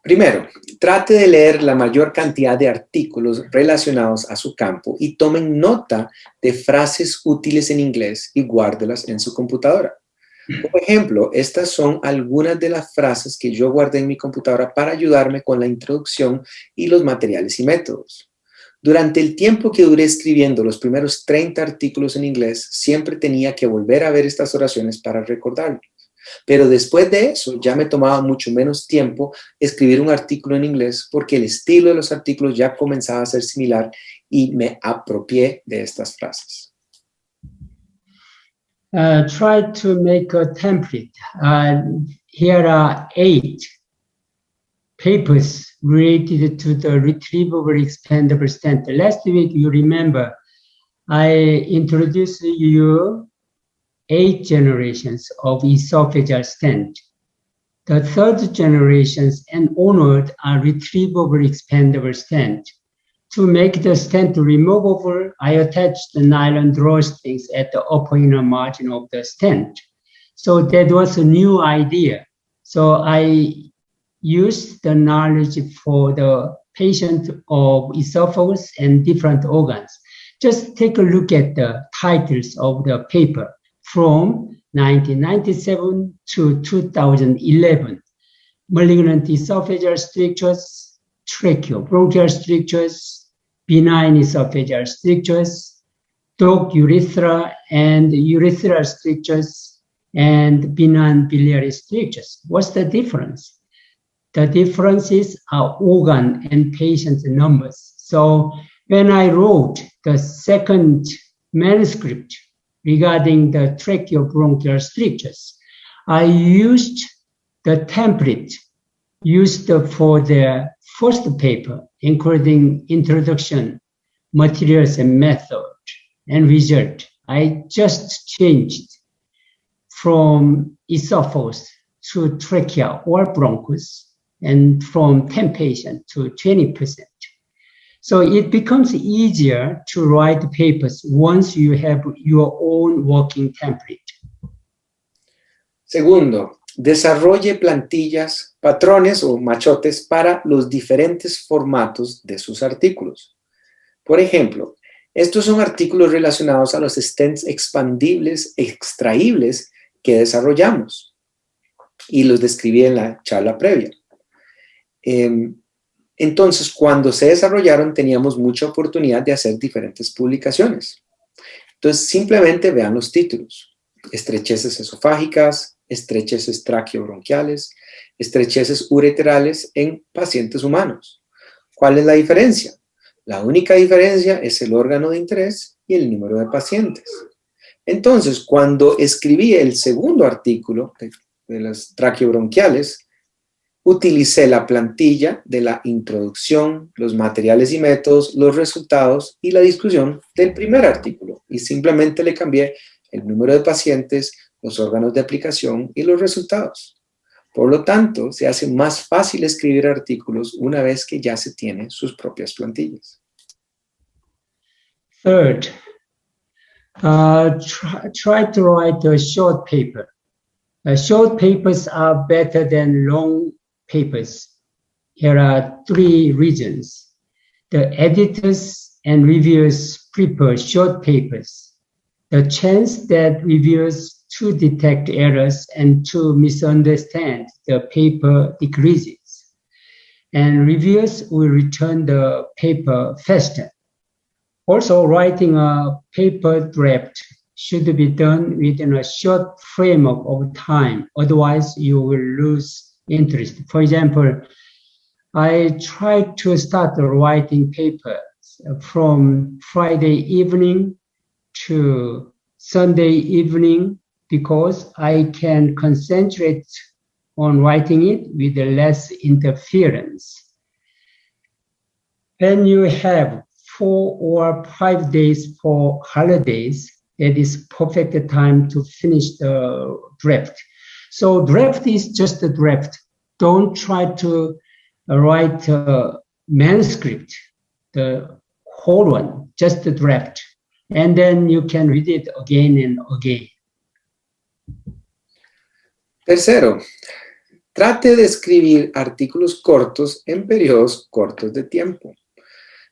Primero, trate de leer la mayor cantidad de artículos relacionados a su campo y tomen nota de frases útiles en inglés y guárdelas en su computadora. Por ejemplo, estas son algunas de las frases que yo guardé en mi computadora para ayudarme con la introducción y los materiales y métodos. Durante el tiempo que duré escribiendo los primeros 30 artículos en inglés, siempre tenía que volver a ver estas oraciones para recordarlas. Pero después de eso, ya me tomaba mucho menos tiempo escribir un artículo en inglés porque el estilo de los artículos ya comenzaba a ser similar y me apropié de estas frases. Try to make a template. Here are 8 papers related to the retrievable expandable stent. Last week, you remember, I introduced you 8 generations of esophageal stent. The third generations and onward are retrievable expandable stent. To make the stent removable, I attached the nylon drawstrings at the upper inner margin of the stent. So that was a new idea. So I used the knowledge for the patient of esophagus and different organs. Just take a look at the titles of the paper from 1997 to 2011. Malignant esophageal strictures, tracheobronchial strictures, benign esophageal strictures, dog urethra and urethral strictures, and benign biliary strictures. What's the difference? The differences are organ and patient numbers. So when I wrote the second manuscript regarding the tracheobronchial strictures, I used the template used for the first paper, including introduction, materials and method, and result. I just changed from esophagus to trachea or bronchus, and from 10 patients to 20%. So it becomes easier to write papers once you have your own working template. Segundo, desarrolle plantillas, patrones o machotes para los diferentes formatos de sus artículos. Por ejemplo, estos son artículos relacionados a los stents expandibles, extraíbles que desarrollamos y los describí en la charla previa. Entonces, cuando se desarrollaron, teníamos mucha oportunidad de hacer diferentes publicaciones. Entonces, simplemente vean los títulos. Estrecheces esofágicas, estrecheces traqueobronquiales, estrecheces ureterales en pacientes humanos. ¿Cuál es la diferencia? La única diferencia es el órgano de interés y el número de pacientes. Entonces, cuando escribí el segundo artículo de las traqueobronquiales, utilicé la plantilla de la introducción, los materiales y métodos, los resultados y la discusión del primer artículo y simplemente le cambié el número de pacientes, los órganos de aplicación y los resultados. Por lo tanto, se hace más fácil escribir artículos una vez que ya se tienen sus propias plantillas. Third, try to write a short paper. Short papers are better than long papers. Here are 3 reasons. The editors and reviewers prefer short papers. The chance that reviewers to detect errors and to misunderstand the paper decreases. And reviewers will return the paper faster. Also, writing a paper draft should be done within a short framework of time. Otherwise, you will lose interest. For example, I tried to start writing papers from Friday evening to Sunday evening because I can concentrate on writing it with less interference. When you have 4 or 5 days for holidays, that is perfect time to finish the draft. So draft is just a draft. Don't try to write a manuscript, the whole one, just the draft. And then you can read it again and again. Tercero, trate de escribir artículos cortos en periodos cortos de tiempo.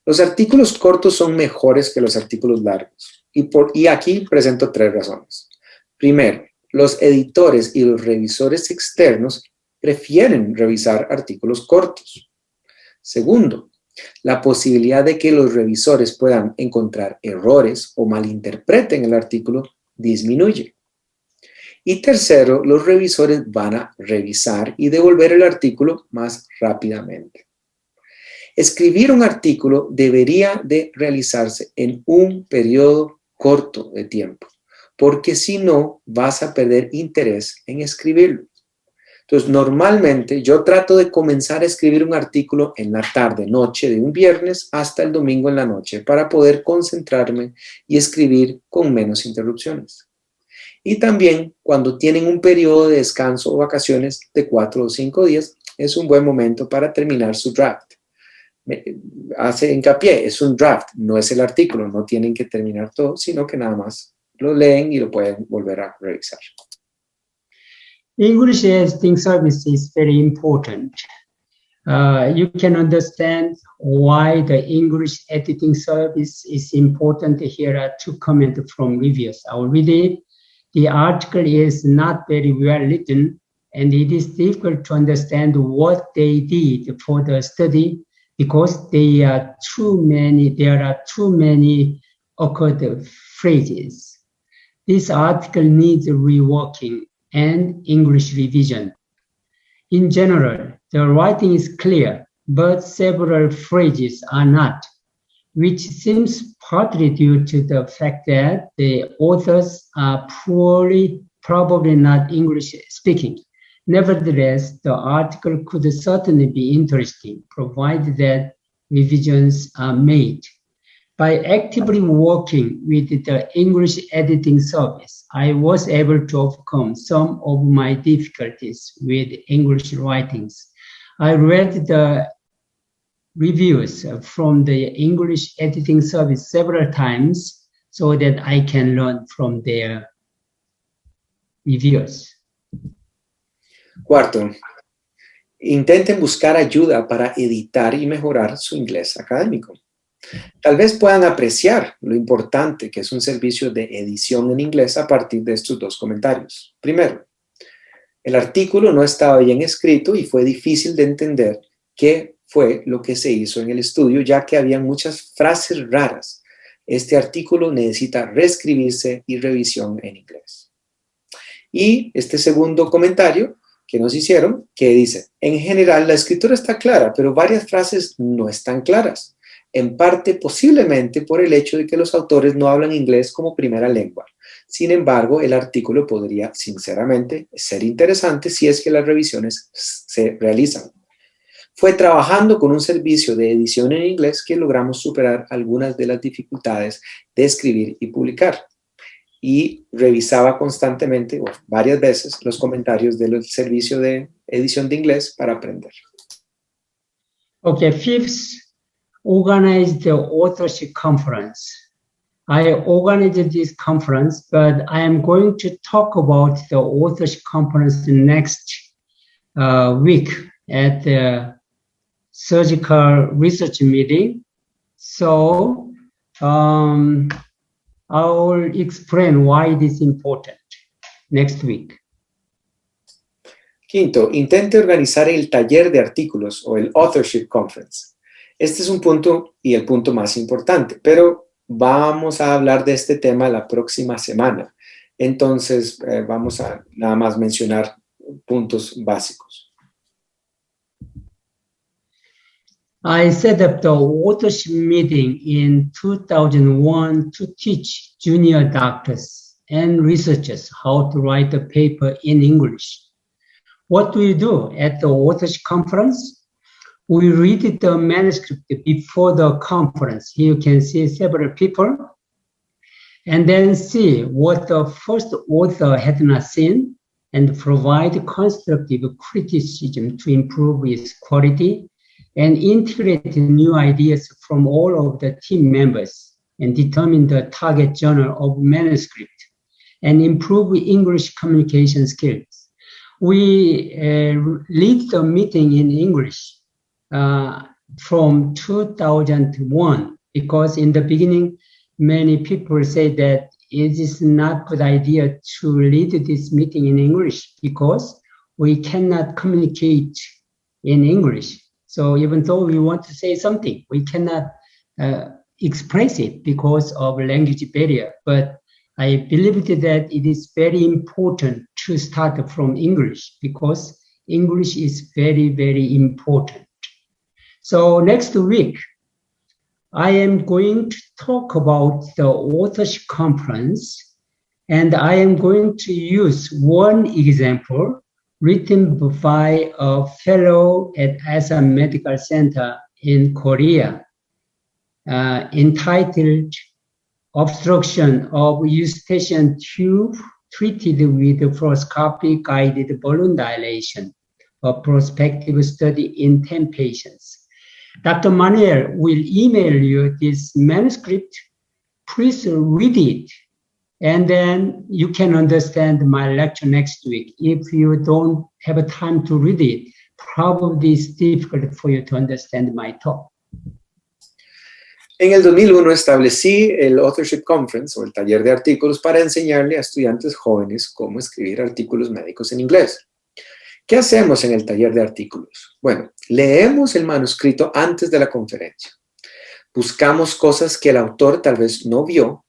Los artículos cortos son mejores que los artículos largos. Y aquí presento 3 razones. Primero, los editores y los revisores externos prefieren revisar artículos cortos. Segundo, la posibilidad de que los revisores puedan encontrar errores o malinterpreten el artículo disminuye. Y tercero, los revisores van a revisar y devolver el artículo más rápidamente. Escribir un artículo debería de realizarse en un periodo corto de tiempo, porque si no, vas a perder interés en escribirlo. Entonces, normalmente yo trato de comenzar a escribir un artículo en la tarde, noche de un viernes hasta el domingo en la noche para poder concentrarme y escribir con menos interrupciones. Y también cuando tienen un periodo de descanso o vacaciones de 4 o 5 días, es un buen momento para terminar su draft. Hace hincapié, es un draft, no es el artículo, no tienen que terminar todo, sino que nada más lo leen y lo pueden volver a revisar. English editing service is very important. You can understand why the English editing service is important. Here are 2 comments from reviews. I will read it. The article is not very well written, and it is difficult to understand what they did for the study because there are too many awkward phrases. This article needs reworking and English revision. In general, the writing is clear, but several phrases are not, which seems partly due to the fact that the authors are probably not English speaking. Nevertheless, the article could certainly be interesting, provided that revisions are made. By actively working with the English editing service, I was able to overcome some of my difficulties with English writings. I read the reviews from the English editing service several times so that I can learn from their reviews. Cuarto, intenten buscar ayuda para editar y mejorar su inglés académico. Tal vez puedan apreciar lo importante que es un servicio de edición en inglés a partir de estos 2 comentarios. Primero, el artículo no estaba bien escrito y fue difícil de entender qué fue lo que se hizo en el estudio, ya que había muchas frases raras. Este artículo necesita reescribirse y revisión en inglés. Y este segundo comentario que nos hicieron, que dice, en general la escritura está clara, pero varias frases no están claras. En parte posiblemente por el hecho de que los autores no hablan inglés como primera lengua. Sin embargo, el artículo podría, sinceramente, ser interesante si es que las revisiones se realizan. Fue trabajando con un servicio de edición en inglés que logramos superar algunas de las dificultades de escribir y publicar. Y revisaba constantemente, o varias veces, los comentarios del servicio de edición de inglés para aprender. Okay, 5th. Organize the authorship conference. I organized this conference, but I am going to talk about the authorship conference next week at the surgical research meeting. So I will explain why it is important. next week. Quinto, intente organizar el taller de artículos o el Authorship Conference. Este es un punto y el punto más importante, pero vamos a hablar de este tema la próxima semana. Entonces, vamos a nada más mencionar puntos básicos. I set up the authorship meeting in 2001 to teach junior doctors and researchers how to write a paper in English. What do we do at the authorship conference? We read the manuscript before the conference. Here you can see several people, and then see what the first author had not seen and provide constructive criticism to improve its quality and integrate new ideas from all of the team members and determine the target genre of manuscript and improve English communication skills. We lead the meeting in English from 2001 because in the beginning, many people say that it is not a good idea to lead this meeting in English because we cannot communicate in English. So even though we want to say something, we cannot express it because of language barrier. But I believe that it is very important to start from English because English is very, very important. So next week, I am going to talk about the authorship conference, and I am going to use one example written by a fellow at Asan Medical Center in Korea, entitled Obstruction of Eustachian Tube Treated with Fluoroscopic Guided Balloon Dilation, a prospective study in 10 patients. Dr. Manuel will email you this manuscript. Please read it, and then you can understand my lecture next week. If you don't have time to read it, probably it's difficult for you to understand my talk. En el 2001 establecí el Authorship Conference o el taller de artículos para enseñarle a estudiantes jóvenes cómo escribir artículos médicos en inglés. ¿Qué hacemos en el taller de artículos? Bueno, leemos el manuscrito antes de la conferencia. Buscamos cosas que el autor tal vez no vio,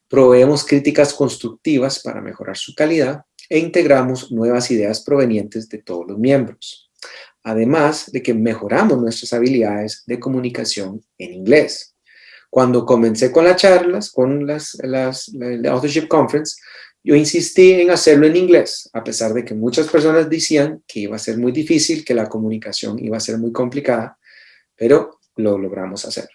proveemos críticas constructivas para mejorar su calidad e integramos nuevas ideas provenientes de todos los miembros. Además de que mejoramos nuestras habilidades de comunicación en inglés. Cuando comencé con las charlas, con la Authorship Conference, yo insistí en hacerlo en inglés, a pesar de que muchas personas decían que iba a ser muy difícil, que la comunicación iba a ser muy complicada, pero lo logramos hacer.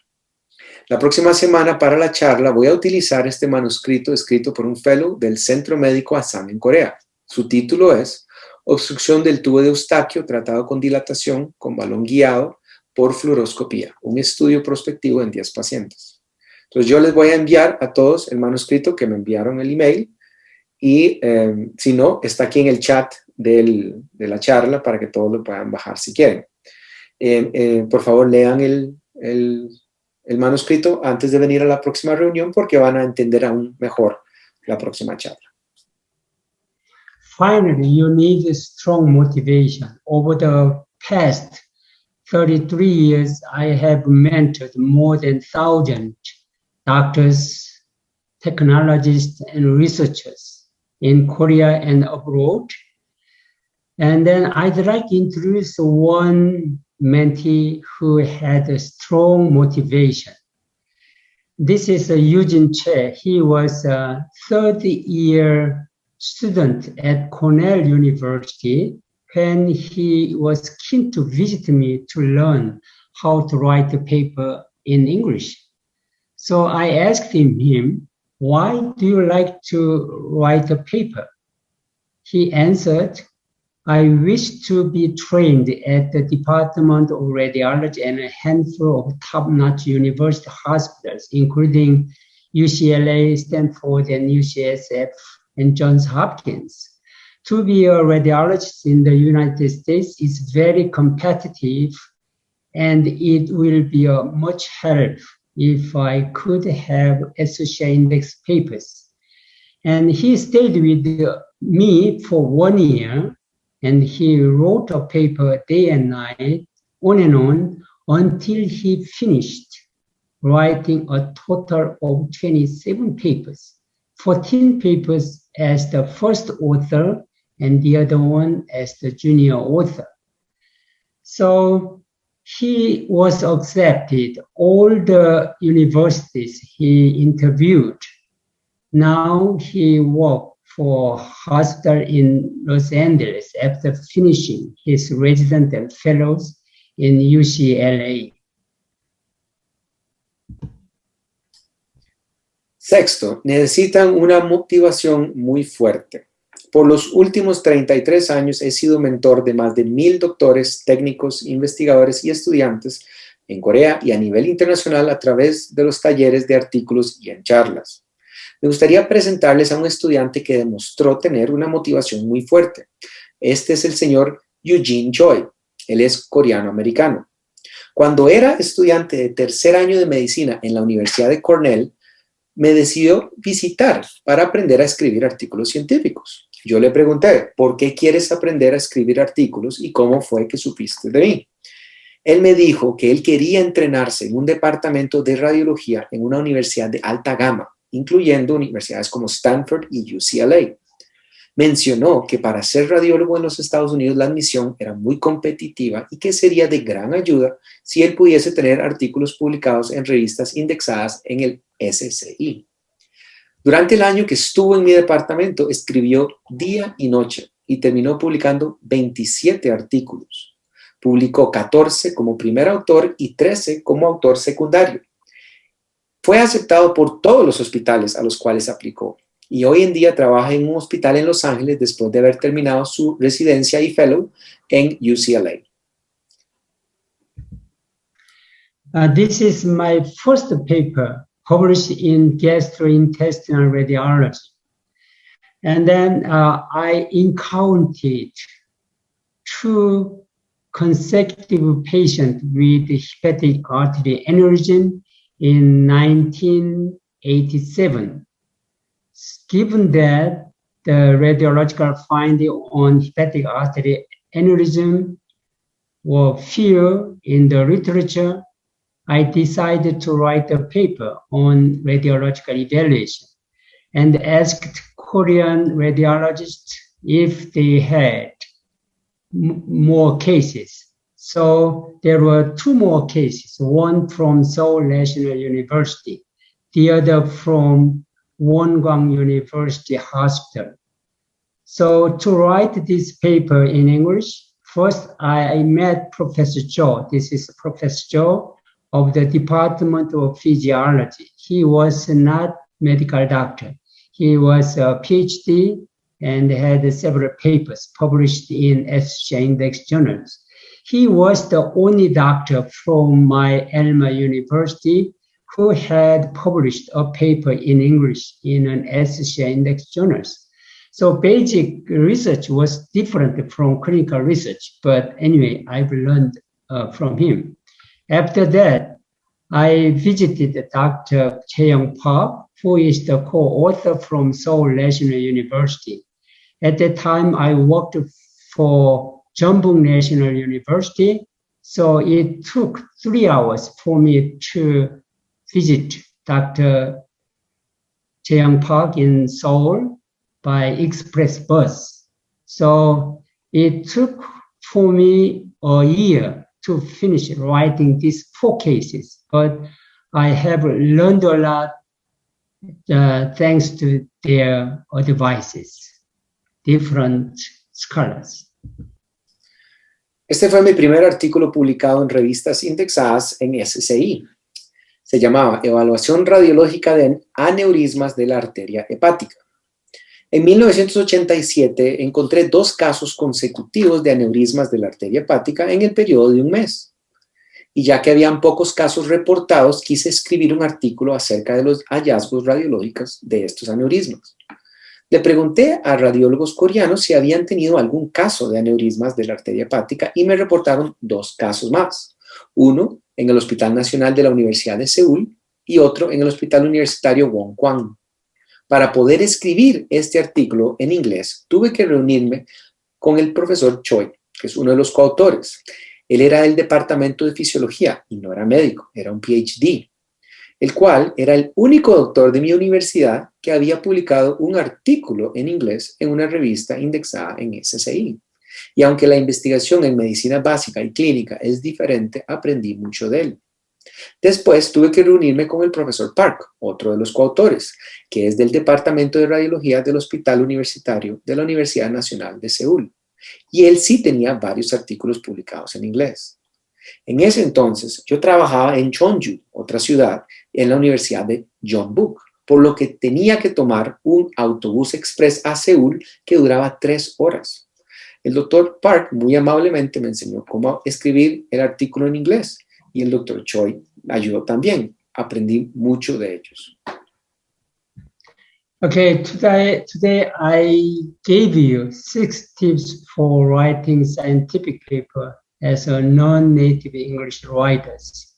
La próxima semana para la charla voy a utilizar este manuscrito escrito por un fellow del Centro Médico Asan en Corea. Su título es Obstrucción del tubo de Eustaquio tratado con dilatación con balón guiado por fluoroscopía, un estudio prospectivo en 10 pacientes. Entonces yo les voy a enviar a todos el manuscrito que me enviaron el email y si no, está aquí en el chat de la charla para que todos lo puedan bajar si quieren. Por favor, lean el manuscrito antes de venir a la próxima reunión porque van a entender aún mejor la próxima charla. Finally, you need a strong motivation. Over the past 33 years, I have mentored more than 1,000 doctors, technologists, and researchers in Korea and abroad. And then I'd like to introduce one mentee who had a strong motivation. This is Eugene Che. He was a third-year student at Cornell University when he was keen to visit me to learn how to write a paper in English. So I asked him, why do you like to write a paper? He answered, I wish to be trained at the Department of Radiology and a handful of top-notch university hospitals, including UCLA, Stanford, and UCSF, and Johns Hopkins. To be a radiologist in the United States is very competitive, and it will be a much help if I could have associate index papers. And he stayed with me for 1 year, and he wrote a paper day and night, on and on, until he finished writing a total of 27 papers, 14 papers as the first author and the other one as the junior author. So he was accepted all the universities he interviewed. Now he worked for hospital in Los Angeles after finishing his resident and fellows in UCLA. Sexto, necesitan una motivación muy fuerte. Por los últimos 33 años he sido mentor de más de 1,000 doctores, técnicos, investigadores y estudiantes en Corea y a nivel internacional a través de los talleres de artículos y en charlas. Me gustaría presentarles a un estudiante que demostró tener una motivación muy fuerte. Este es el señor Eugene Choi. Él es coreano-americano. Cuando era estudiante de tercer año de medicina en la Universidad de Cornell, me decidió visitar para aprender a escribir artículos científicos. Yo le pregunté, ¿por qué quieres aprender a escribir artículos y cómo fue que supiste de mí? Él me dijo que él quería entrenarse en un departamento de radiología en una universidad de alta gama, incluyendo universidades como Stanford y UCLA. Mencionó que para ser radiólogo en los Estados Unidos la admisión era muy competitiva y que sería de gran ayuda si él pudiese tener artículos publicados en revistas indexadas en el SCI. Durante el año que estuvo en mi departamento, escribió día y noche y terminó publicando 27 artículos. Publicó 14 como primer autor y 13 como autor secundario. Fue aceptado por todos los hospitales a los cuales aplicó y hoy en día trabaja en un hospital en Los Ángeles después de haber terminado su residencia y fellow en UCLA. This is my first paper published in gastrointestinal radiology. And then I encountered 2 consecutive patients with hepatic artery aneurysm in 1987. Given that the radiological finding on hepatic artery aneurysm were few in the literature, I decided to write a paper on radiological evaluation and asked Korean radiologists if they had more cases. So there were 2 more cases, one from Seoul National University, the other from Wonkwang University Hospital. So to write this paper in English, first I met Professor Cho. This is Professor Cho of the Department of Physiology. He was not medical doctor. He was a PhD and had several papers published in SJ Index journals. He was the only doctor from my alma university who had published a paper in English in an SJ Index journals. So basic research was different from clinical research, but anyway, I've learned from him. After that, I visited Dr. Chae-young Park, who is the co-author from Seoul National University. At that time, I worked for Jeonbuk National University, so it took 3 hours for me to visit Dr. Chae-young Park in Seoul by express bus. So it took for me a year to finish writing these 4 cases, but I have learned a lot thanks to their advices, different scholars. Este fue mi primer artículo publicado en revistas indexadas en SCI. Se llamaba Evaluación radiológica de aneurismas de la arteria hepática. En 1987 encontré 2 casos consecutivos de aneurismas de la arteria hepática en el periodo de un mes. Y ya que habían pocos casos reportados, quise escribir un artículo acerca de los hallazgos radiológicos de estos aneurismas. Le pregunté a radiólogos coreanos si habían tenido algún caso de aneurismas de la arteria hepática y me reportaron 2 casos más. Uno en el Hospital Nacional de la Universidad de Seúl y otro en el Hospital Universitario Wonkwang. Para poder escribir este artículo en inglés, tuve que reunirme con el profesor Choi, que es uno de los coautores. Él era del departamento de fisiología y no era médico, era un PhD, el cual era el único doctor de mi universidad que había publicado un artículo en inglés en una revista indexada en SCI. Y aunque la investigación en medicina básica y clínica es diferente, aprendí mucho de él. Después tuve que reunirme con el profesor Park, otro de los coautores, que es del Departamento de Radiología del Hospital Universitario de la Universidad Nacional de Seúl. Y él sí tenía varios artículos publicados en inglés. En ese entonces, yo trabajaba en Cheonju, otra ciudad, en la Universidad de Jeonbuk, por lo que tenía que tomar un autobús express a Seúl que duraba 3 horas. El doctor Park muy amablemente me enseñó cómo escribir el artículo en inglés y el doctor Choi me ayudó también. Aprendí mucho de ellos. Okay, today I gave you 6 tips for writing scientific paper as a non-native English writers.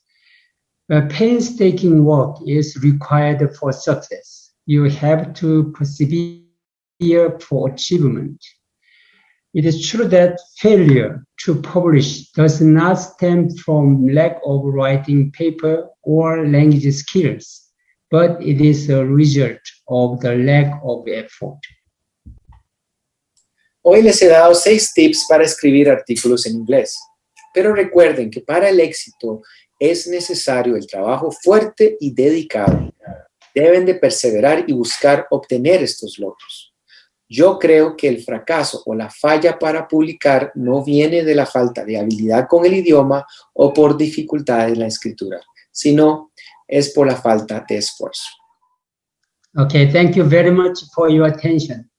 Painstaking work is required for success. You have to persevere for achievement. It is true that failure to publish does not stem from lack of writing paper or language skills, but it is a result of the lack of effort. Hoy les he dado 6 tips para escribir artículos en inglés, pero recuerden que para el éxito es necesario el trabajo fuerte y dedicado. Deben de perseverar y buscar obtener estos logros. Yo creo que el fracaso o la falla para publicar no viene de la falta de habilidad con el idioma o por dificultades en la escritura, sino es por la falta de esfuerzo. Okay, thank you very much for your attention.